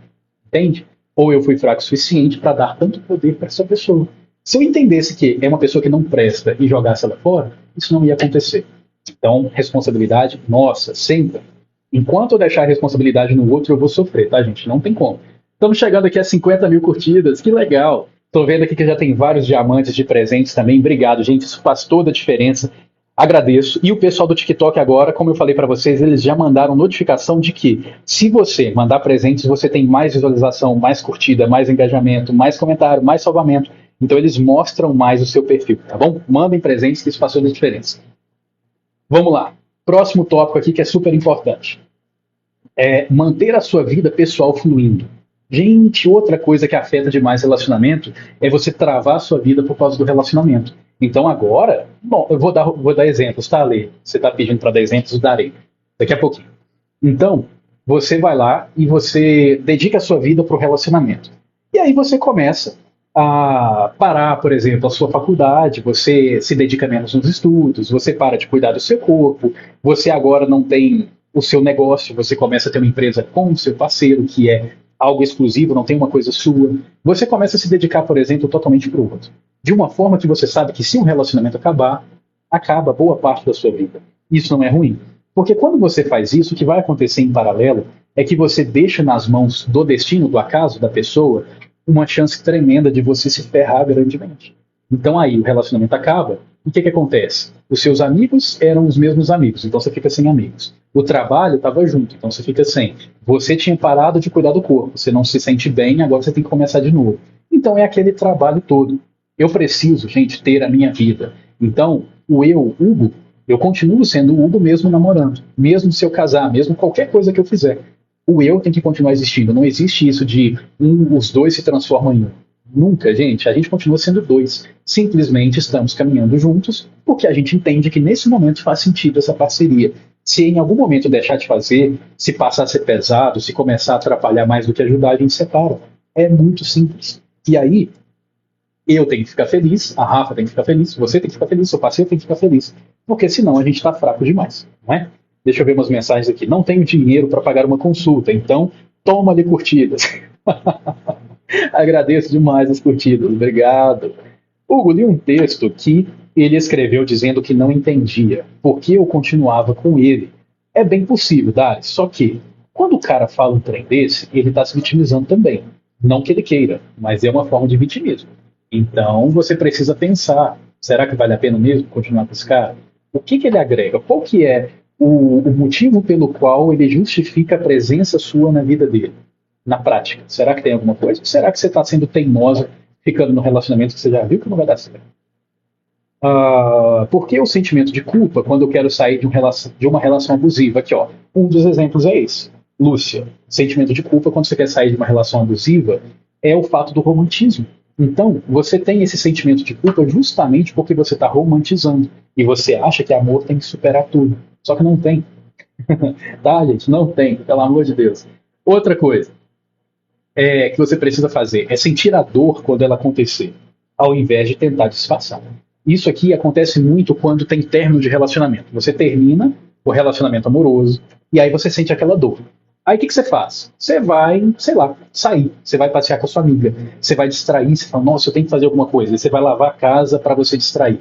Entende? Ou eu fui fraco o suficiente para dar tanto poder para essa pessoa. Se eu entendesse que é uma pessoa que não presta e jogasse ela fora, isso não ia acontecer. Então, responsabilidade nossa, sempre. Enquanto eu deixar a responsabilidade no outro, eu vou sofrer, tá, gente? Não tem como. Estamos chegando aqui a 50 mil curtidas, que legal. Estou vendo aqui que já tem vários diamantes de presentes também. Obrigado, gente. Isso faz toda a diferença. Agradeço. E o pessoal do TikTok agora, como eu falei para vocês, eles já mandaram notificação de que se você mandar presentes, você tem mais visualização, mais curtida, mais engajamento, mais comentário, mais salvamento. Então eles mostram mais o seu perfil, tá bom? Mandem presentes que isso faz toda a diferença. Vamos lá. Próximo tópico aqui que é super importante. É manter a sua vida pessoal fluindo. Gente, outra coisa que afeta demais relacionamento é você travar a sua vida por causa do relacionamento. Então agora, bom, eu vou dar exemplos, tá, Lê? Você está pedindo para dar exemplos, eu darei. Daqui a pouquinho. Então, você vai lá e você dedica a sua vida para o relacionamento. E aí você começa a parar, por exemplo, a sua faculdade, você se dedica menos nos estudos, você para de cuidar do seu corpo, você agora não tem o seu negócio, você começa a ter uma empresa com o seu parceiro, que é algo exclusivo, não tem uma coisa sua. Você começa a se dedicar, por exemplo, totalmente para o outro. De uma forma que você sabe que se um relacionamento acabar, acaba boa parte da sua vida. Isso não é ruim. Porque quando você faz isso, o que vai acontecer em paralelo é que você deixa nas mãos do destino, do acaso, da pessoa, uma chance tremenda de você se ferrar grandemente. Então aí o relacionamento acaba, e o que acontece? Os seus amigos eram os mesmos amigos, então você fica sem amigos. O trabalho estava junto, então você fica sem. Você tinha parado de cuidar do corpo, você não se sente bem, agora você tem que começar de novo. Então é aquele trabalho todo. Eu preciso, gente, ter a minha vida. Então, o eu, Hugo, eu continuo sendo o Hugo mesmo namorando, mesmo se eu casar, mesmo qualquer coisa que eu fizer. O eu tem que continuar existindo. Não existe isso de os dois se transformam em um. Nunca, gente. A gente continua sendo dois. Simplesmente estamos caminhando juntos porque a gente entende que nesse momento faz sentido essa parceria. Se em algum momento deixar de fazer, se passar a ser pesado, se começar a atrapalhar mais do que ajudar, a gente separa. É muito simples. E aí, eu tenho que ficar feliz, a Rafa tem que ficar feliz, você tem que ficar feliz, seu parceiro tem que ficar feliz. Porque senão a gente está fraco demais, não é? Deixa eu ver umas mensagens aqui. Não tenho dinheiro para pagar uma consulta, então toma-lhe curtidas. Agradeço demais as curtidas, obrigado. Hugo, li um texto que ele escreveu dizendo que não entendia por que eu continuava com ele. É bem possível, Dari, só que quando o cara fala um trem desse, ele está se vitimizando também. Não que ele queira, mas é uma forma de vitimismo. Então você precisa pensar, será que vale a pena mesmo continuar com esse cara? O que ele agrega? Qual que é o motivo pelo qual ele justifica a presença sua na vida dele? Na prática, será que tem alguma coisa? Ou será que você está sendo teimosa, ficando no relacionamento que você já viu que não vai dar certo? Por que o sentimento de culpa quando eu quero sair de uma relação abusiva? Aqui, ó, um dos exemplos é esse. Lúcia, sentimento de culpa quando você quer sair de uma relação abusiva é o fato do romantismo. Então, você tem esse sentimento de culpa justamente porque você está romantizando. E você acha que amor tem que superar tudo. Só que não tem. Tá, gente? Não tem, pelo amor de Deus. Outra coisa que você precisa fazer é sentir a dor quando ela acontecer, ao invés de tentar disfarçar. Isso aqui acontece muito quando tem término de relacionamento. Você termina, o relacionamento amoroso, e aí você sente aquela dor. Aí o que você faz? Você vai, sei lá, sair, você vai passear com a sua amiga, você vai distrair, você fala, nossa, eu tenho que fazer alguma coisa, e você vai lavar a casa para você distrair.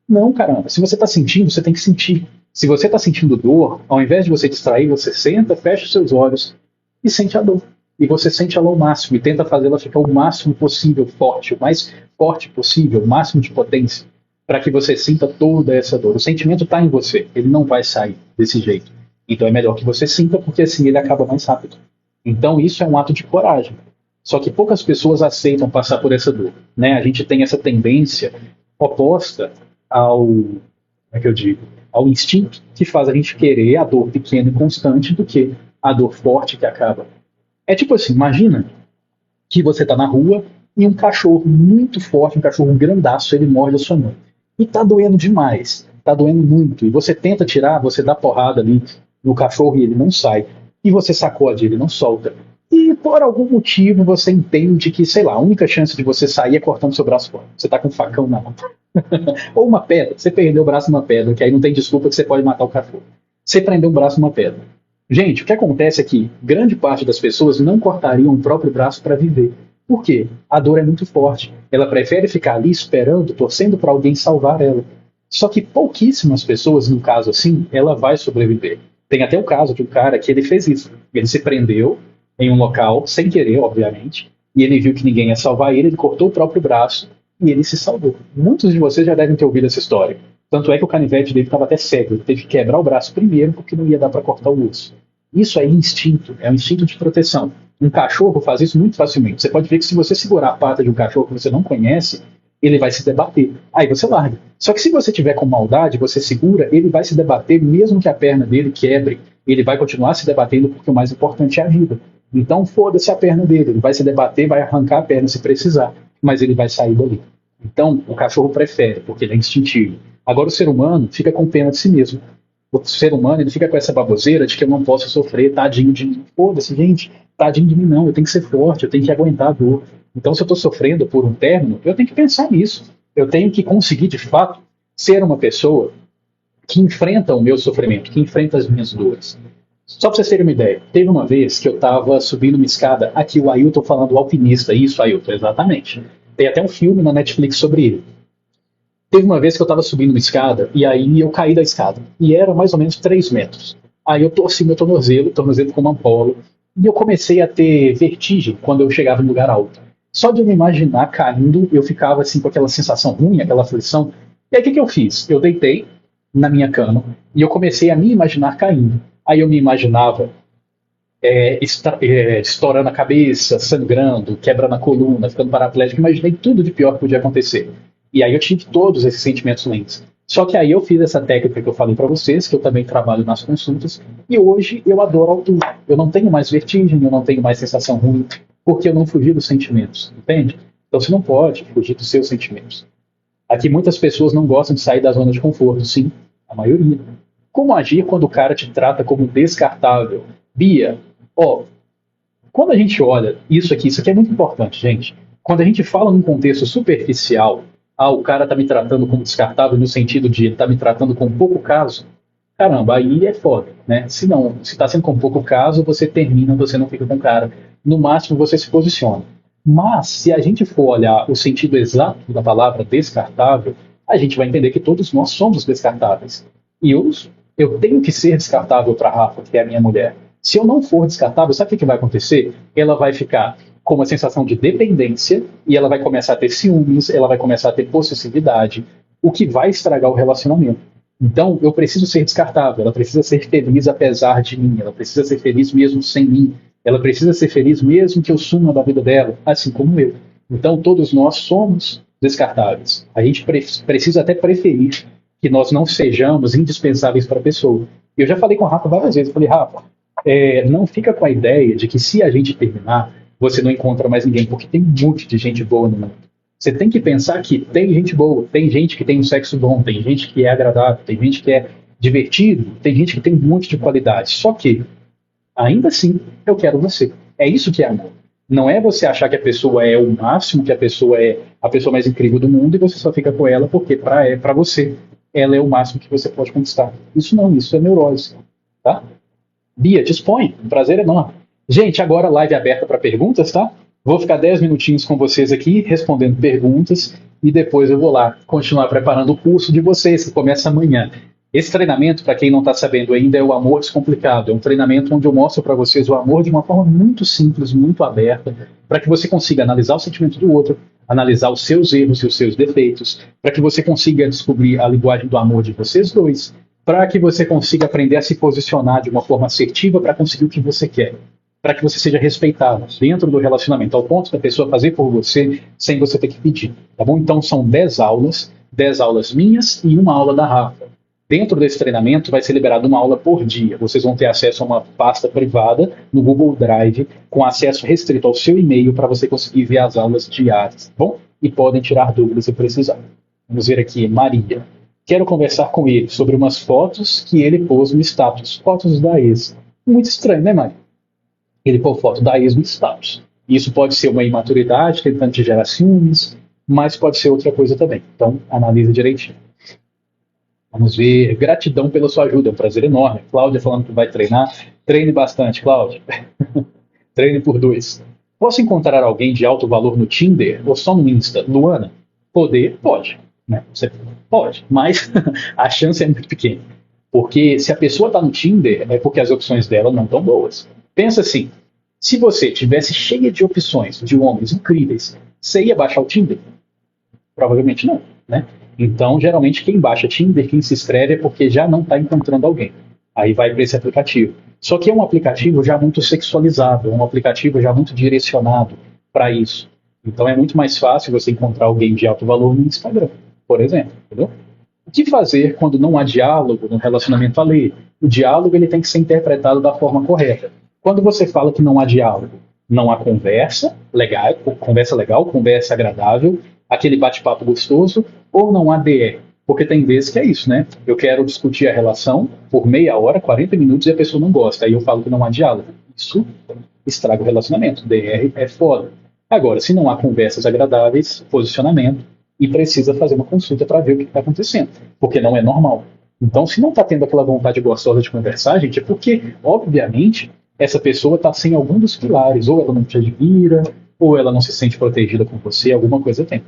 Não, caramba, se você está sentindo, você tem que sentir. Se você está sentindo dor, ao invés de você distrair, você senta, fecha os seus olhos e sente a dor. E você sente ela ao máximo e tenta fazê-la ficar o máximo possível forte, o mais forte possível, o máximo de potência, para que você sinta toda essa dor. O sentimento está em você, ele não vai sair desse jeito. Então é melhor que você sinta, porque assim ele acaba mais rápido. Então isso é um ato de coragem. Só que poucas pessoas aceitam passar por essa dor, né? A gente tem essa tendência oposta ao, como é que eu digo, ao instinto que faz a gente querer a dor pequena e constante do que a dor forte que acaba. É tipo assim, imagina que você tá na rua e um cachorro muito forte, um cachorro grandaço, ele morde a sua mão. E tá doendo demais, tá doendo muito. E você tenta tirar, você dá porrada ali no cachorro e ele não sai. E você sacode, ele não solta. E por algum motivo você entende que, sei lá, a única chance de você sair é cortando seu braço fora. Você tá com um facão na mão. Ou uma pedra, você perdeu o braço numa pedra, que aí não tem desculpa que você pode matar o cachorro. Você prendeu o braço numa pedra. Gente, o que acontece é que grande parte das pessoas não cortariam o próprio braço para viver. Por quê? A dor é muito forte. Ela prefere ficar ali esperando, torcendo para alguém salvar ela. Só que pouquíssimas pessoas, num caso assim, ela vai sobreviver. Tem até o caso de um cara que ele fez isso. Ele se prendeu em um local, sem querer, obviamente, e ele viu que ninguém ia salvar ele, ele cortou o próprio braço e ele se salvou. Muitos de vocês já devem ter ouvido essa história. Tanto é que o canivete dele estava até cego, ele teve que quebrar o braço primeiro porque não ia dar para cortar o osso. Isso é instinto, é um instinto de proteção. Um cachorro faz isso muito facilmente. Você pode ver que se você segurar a pata de um cachorro que você não conhece, ele vai se debater. Aí você larga. Só que se você tiver com maldade, você segura, ele vai se debater mesmo que a perna dele quebre. Ele vai continuar se debatendo porque o mais importante é a vida. Então foda-se a perna dele. Ele vai se debater, vai arrancar a perna se precisar. Mas ele vai sair dali. Então o cachorro prefere, porque ele é instintivo. Agora o ser humano fica com pena de si mesmo. O ser humano ele fica com essa baboseira de que eu não posso sofrer, tadinho de mim. Foda-se, gente, tadinho de mim não, eu tenho que ser forte, eu tenho que aguentar a dor. Então, se eu estou sofrendo por um término, eu tenho que pensar nisso. Eu tenho que conseguir, de fato, ser uma pessoa que enfrenta o meu sofrimento, que enfrenta as minhas dores. Só para vocês terem uma ideia, teve uma vez que eu estava subindo uma escada, aqui o Ailton falando alpinista, isso, Ailton, exatamente. Tem até um filme na Netflix sobre ele. Teve uma vez que eu estava subindo uma escada e aí eu caí da escada. E era mais ou menos 3 metros. Aí eu torci meu tornozelo com uma ampola, e eu comecei a ter vertigem quando eu chegava em lugar alto. Só de eu me imaginar caindo, eu ficava assim com aquela sensação ruim, aquela aflição. E aí o que eu fiz? Eu deitei na minha cama e eu comecei a me imaginar caindo. Aí eu me imaginava estourando a cabeça, sangrando, quebrando a coluna, ficando paraplégico. Imaginei tudo de pior que podia acontecer. E aí eu tive todos esses sentimentos ruins. Só que aí eu fiz essa técnica que eu falei para vocês, que eu também trabalho nas consultas, e hoje eu adoro a altura. Eu não tenho mais vertigem, eu não tenho mais sensação ruim, porque eu não fugi dos sentimentos, entende? Então você não pode fugir dos seus sentimentos. Aqui muitas pessoas não gostam de sair da zona de conforto, sim, a maioria. Como agir quando o cara te trata como descartável? Bia, quando a gente olha isso aqui é muito importante, gente. Quando a gente fala num contexto superficial, o cara tá me tratando como descartável no sentido de ele tá me tratando com pouco caso, caramba, aí é foda, né? Se não, se tá sendo com pouco caso, você termina, você não fica com o cara. No máximo, você se posiciona. Mas, se a gente for olhar o sentido exato da palavra descartável, a gente vai entender que todos nós somos descartáveis. E eu tenho que ser descartável para Rafa, que é a minha mulher. Se eu não for descartável, sabe o que vai acontecer? Ela vai ficar com uma sensação de dependência e ela vai começar a ter ciúmes, ela vai começar a ter possessividade, o que vai estragar o relacionamento. Então, eu preciso ser descartável, ela precisa ser feliz apesar de mim, ela precisa ser feliz mesmo sem mim, ela precisa ser feliz mesmo que eu suma da vida dela, assim como eu. Então, todos nós somos descartáveis. A gente precisa até preferir que nós não sejamos indispensáveis para a pessoa. Eu já falei com a Rafa várias vezes, eu falei, Rafa, não fica com a ideia de que se a gente terminar, você não encontra mais ninguém, porque tem um monte de gente boa no mundo. Você tem que pensar que tem gente boa, tem gente que tem um sexo bom, tem gente que é agradável, tem gente que é divertido, tem gente que tem um monte de qualidade. Só que, ainda assim, eu quero você. É isso que é amor. Não é você achar que a pessoa é o máximo, que a pessoa é a pessoa mais incrível do mundo e você só fica com ela porque é pra você. ela é o máximo que você pode conquistar. Isso não, isso é neurose. Tá? Bia, dispõe, um prazer enorme. Gente, agora live aberta para perguntas, tá? Vou ficar 10 minutinhos com vocês aqui, respondendo perguntas, e depois eu vou lá continuar preparando o curso de vocês, que começa amanhã. Esse treinamento, para quem não está sabendo ainda, é o Amor Descomplicado. É um treinamento onde eu mostro para vocês o amor de uma forma muito simples, muito aberta, para que você consiga analisar o sentimento do outro, analisar os seus erros e os seus defeitos, para que você consiga descobrir a linguagem do amor de vocês dois, para que você consiga aprender a se posicionar de uma forma assertiva para conseguir o que você quer, para que você seja respeitado dentro do relacionamento, ao ponto da pessoa fazer por você sem você ter que pedir, tá bom? Então são 10 aulas minhas e uma aula da Rafa. Dentro desse treinamento vai ser liberada uma aula por dia. Vocês vão ter acesso a uma pasta privada no Google Drive, com acesso restrito ao seu e-mail para você conseguir ver as aulas diárias, tá bom? E podem tirar dúvidas se precisar. Vamos ver aqui, Maria. Quero conversar com ele sobre umas fotos que ele pôs no status. Fotos da ex. Muito estranho, né, Maria? Ele pôs foto da ex no status. Isso pode ser uma imaturidade, tentando te gerar ciúmes, mas pode ser outra coisa também. Então, analisa direitinho. Vamos ver. Gratidão pela sua ajuda, é um prazer enorme. Cláudia falando que vai treinar. Treine bastante, Cláudia. Treine por 2. Posso encontrar alguém de alto valor no Tinder ou só no Insta? Luana? Poder? Pode. Né? Você pode, mas a chance é muito pequena. Porque se a pessoa está no Tinder, é porque as opções dela não estão boas. Pensa assim, se você tivesse cheia de opções de homens incríveis, você ia baixar o Tinder? Provavelmente não, né? Então, geralmente, quem baixa Tinder, quem se inscreve é porque já não está encontrando alguém. Aí vai para esse aplicativo. Só que é um aplicativo já muito sexualizado, é um aplicativo já muito direcionado para isso. Então, é muito mais fácil você encontrar alguém de alto valor no Instagram, por exemplo. Entendeu? O que fazer quando não há diálogo no relacionamento alheio? O diálogo ele tem que ser interpretado da forma correta. Quando você fala que não há diálogo, não há conversa legal, conversa agradável, aquele bate-papo gostoso, ou não há DR. Porque tem vezes que é isso, né? Eu quero discutir a relação por meia hora, 40 minutos, e a pessoa não gosta. Aí eu falo que não há diálogo. Isso estraga o relacionamento. DR é foda. Agora, se não há conversas agradáveis, posicionamento, e precisa fazer uma consulta para ver o que está acontecendo. Porque não é normal. Então, se não está tendo aquela vontade gostosa de conversar, gente, é porque, obviamente, essa pessoa está sem algum dos pilares. Ou ela não te admira, ou ela não se sente protegida com você, alguma coisa tem.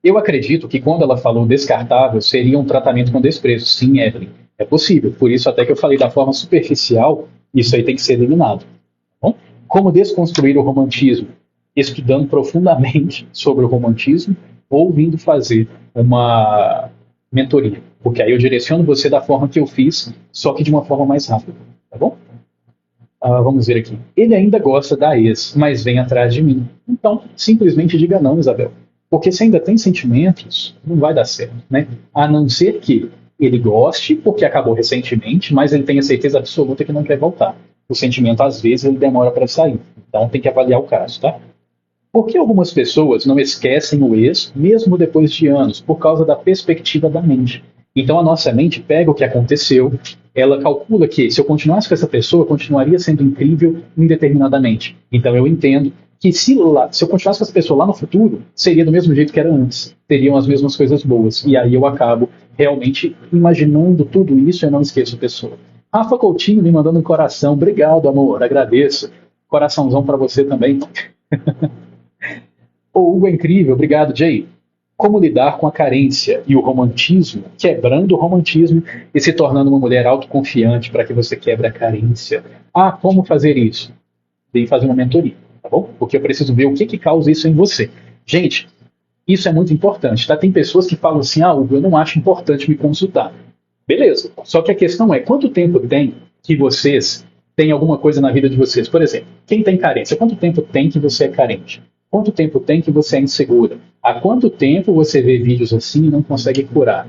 Eu acredito que quando ela falou descartável, seria um tratamento com desprezo. Sim, Evelyn, é possível. Por isso até que eu falei da forma superficial, isso aí tem que ser eliminado. Bom, como desconstruir o romantismo? Estudando profundamente sobre o romantismo ou vindo fazer uma mentoria. Porque aí eu direciono você da forma que eu fiz, só que de uma forma mais rápida. Tá bom? Vamos ver aqui. Ele ainda gosta da ex, mas vem atrás de mim. Então, simplesmente diga não, Isabel. Porque se ainda tem sentimentos, não vai dar certo, né? A não ser que ele goste, porque acabou recentemente, mas ele tenha certeza absoluta que não quer voltar. O sentimento, às vezes, ele demora para sair. Então, tem que avaliar o caso, tá? Por que algumas pessoas não esquecem o ex, mesmo depois de anos? Por causa da perspectiva da mente. Então, a nossa mente pega o que aconteceu, ela calcula que, se eu continuasse com essa pessoa, eu continuaria sendo incrível indeterminadamente. Então, eu entendo que se eu continuasse com essa pessoa lá no futuro, seria do mesmo jeito que era antes. Teriam as mesmas coisas boas. E aí eu acabo realmente imaginando tudo isso e eu não esqueço a pessoa. Rafa Coutinho me mandando um coração. Obrigado, amor. Agradeço. Coraçãozão para você também. O Hugo é incrível. Obrigado, Jay. Como lidar com a carência e o romantismo, quebrando o romantismo e se tornando uma mulher autoconfiante para que você quebre a carência. Como fazer isso? Vem fazer uma mentoria. Tá bom? Porque eu preciso ver o que causa isso em você. Gente, isso é muito importante, tá? Tem pessoas que falam assim, Hugo, eu não acho importante me consultar. Beleza. Só que a questão é, quanto tempo tem que vocês têm alguma coisa na vida de vocês? Por exemplo, quem tem carência? Quanto tempo tem que você é carente? Quanto tempo tem que você é insegura? Há quanto tempo você vê vídeos assim e não consegue curar?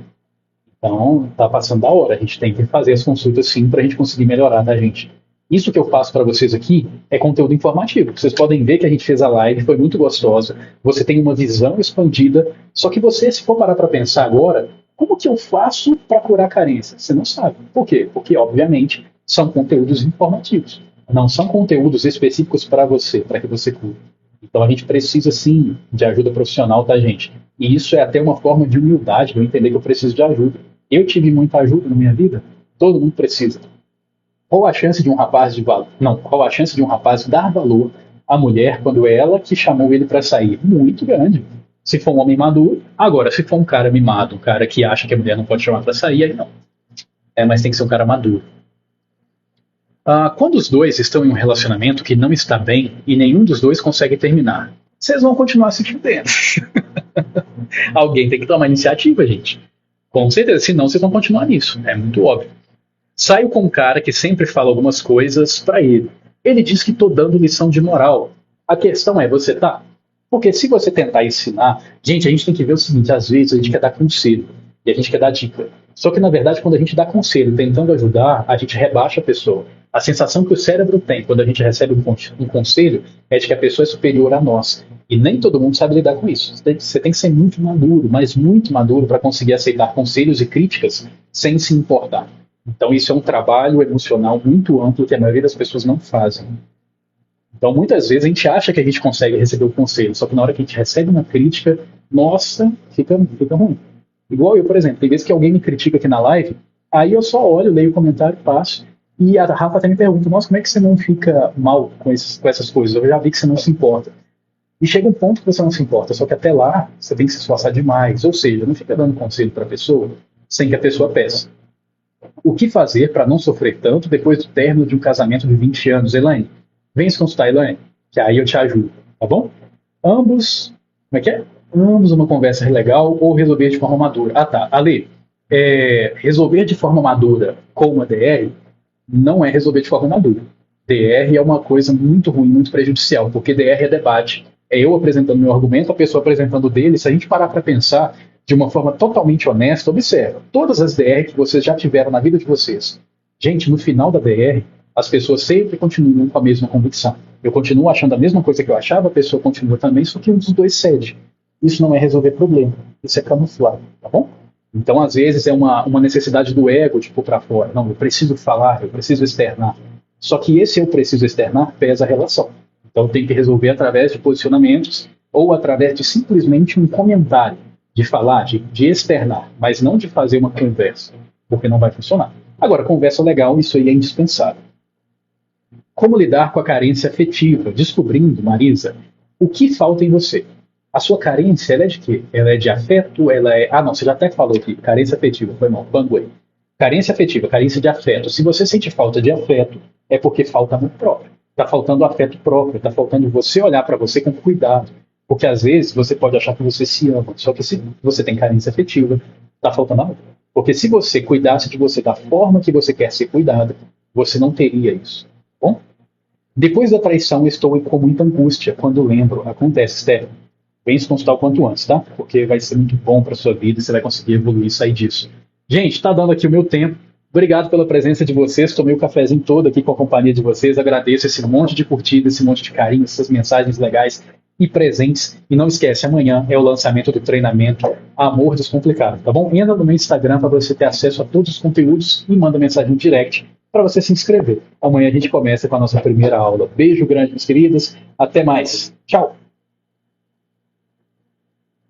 Então, tá passando da hora. A gente tem que fazer as consultas sim para a gente conseguir melhorar da gente. Isso que eu faço para vocês aqui é conteúdo informativo. Vocês podem ver que a gente fez a live, foi muito gostosa. Você tem uma visão expandida. Só que você, se for parar para pensar agora, como que eu faço para curar a carência? Você não sabe. Por quê? Porque, obviamente, são conteúdos informativos. Não são conteúdos específicos para você, para que você cure. Então a gente precisa sim de ajuda profissional, tá, gente? E isso é até uma forma de humildade, de eu entender que eu preciso de ajuda. Eu tive muita ajuda na minha vida, todo mundo precisa. Qual a chance de um rapaz de valor? Não, qual a chance de um rapaz dar valor à mulher quando é ela que chamou ele para sair? Muito grande. Se for um homem maduro, agora, se for um cara mimado, um cara que acha que a mulher não pode chamar para sair, aí não. Mas tem que ser um cara maduro. Quando os dois estão em um relacionamento que não está bem e nenhum dos dois consegue terminar, vocês vão continuar se fudendo. Alguém tem que tomar iniciativa, gente. Com certeza, senão vocês vão continuar nisso. É muito óbvio. Saio com um cara que sempre fala algumas coisas pra ele. Ele diz que tô dando lição de moral. A questão é, você tá? Porque se você tentar ensinar... Gente, a gente tem que ver o seguinte, às vezes a gente quer dar conselho e a gente quer dar dica. Só que, na verdade, quando a gente dá conselho tentando ajudar, a gente rebaixa a pessoa. A sensação que o cérebro tem quando a gente recebe um conselho é de que a pessoa é superior a nós. E nem todo mundo sabe lidar com isso. Você tem que ser muito maduro, mas muito maduro para conseguir aceitar conselhos e críticas sem se importar. Então isso é um trabalho emocional muito amplo que a maioria das pessoas não fazem. Então muitas vezes a gente acha que a gente consegue receber o conselho, só que na hora que a gente recebe uma crítica, nossa, fica ruim. Igual eu, por exemplo, tem vezes que alguém me critica aqui na live, aí eu só olho, leio o comentário, passo, e a Rafa até me pergunta, nossa, como é que você não fica mal com essas coisas? Eu já vi que você não se importa. E chega um ponto que você não se importa, só que até lá você tem que se esforçar demais. Ou seja, não fica dando conselho para a pessoa sem que a pessoa peça. O que fazer para não sofrer tanto depois do término de um casamento de 20 anos? Elaine, vem se consultar, Elaine, que aí eu te ajudo, tá bom? Ambos, como é que é? Ambos uma conversa legal ou resolver de forma madura. Ah tá, Ale, resolver de forma madura com uma DR não é resolver de forma madura. DR é uma coisa muito ruim, muito prejudicial, porque DR é debate. É eu apresentando meu argumento, a pessoa apresentando o dele. Se a gente parar para pensar de uma forma totalmente honesta, observa, todas as DR que vocês já tiveram na vida de vocês. Gente, no final da DR, as pessoas sempre continuam com a mesma convicção. Eu continuo achando a mesma coisa que eu achava, a pessoa continua também, só que um dos dois cede. Isso não é resolver problema, isso é camuflar, tá bom? Então, às vezes, é uma necessidade do ego de pôr para fora. Não, eu preciso falar, eu preciso externar. Só que esse eu preciso externar pesa a relação. Então, tem que resolver através de posicionamentos ou através de simplesmente um comentário, de falar, de externar, mas não de fazer uma conversa, porque não vai funcionar. Agora, conversa legal, isso aí é indispensável. Como lidar com a carência afetiva? Descobrindo, Marisa, o que falta em você. A sua carência, ela é de quê? Ela é de afeto? Ela é... Ah, não, você já até falou aqui. Carência afetiva, foi mal, banguei. Carência afetiva, carência de afeto. Se você sente falta de afeto, é porque falta amor próprio. Está faltando afeto próprio, está faltando você olhar para você com cuidado. Porque às vezes você pode achar que você se ama, só que se você tem carência afetiva, está faltando amor. Porque se você cuidasse de você da forma que você quer ser cuidado, você não teria isso. Bom? Depois da traição, estou com muita angústia quando lembro. Acontece, Stefano. Vem se consultar o quanto antes, tá? Porque vai ser muito bom para sua vida e você vai conseguir evoluir e sair disso. Gente, está dando aqui o meu tempo. Obrigado pela presença de vocês. Tomei o cafezinho todo aqui com a companhia de vocês. Agradeço esse monte de curtida, esse monte de carinho, essas mensagens legais e presentes. E não esquece, amanhã é o lançamento do treinamento Amor Descomplicado, tá bom? Entra no meu Instagram para você ter acesso a todos os conteúdos e manda mensagem no direct para você se inscrever. Amanhã a gente começa com a nossa primeira aula. Beijo grande, meus queridos. Até mais. Tchau.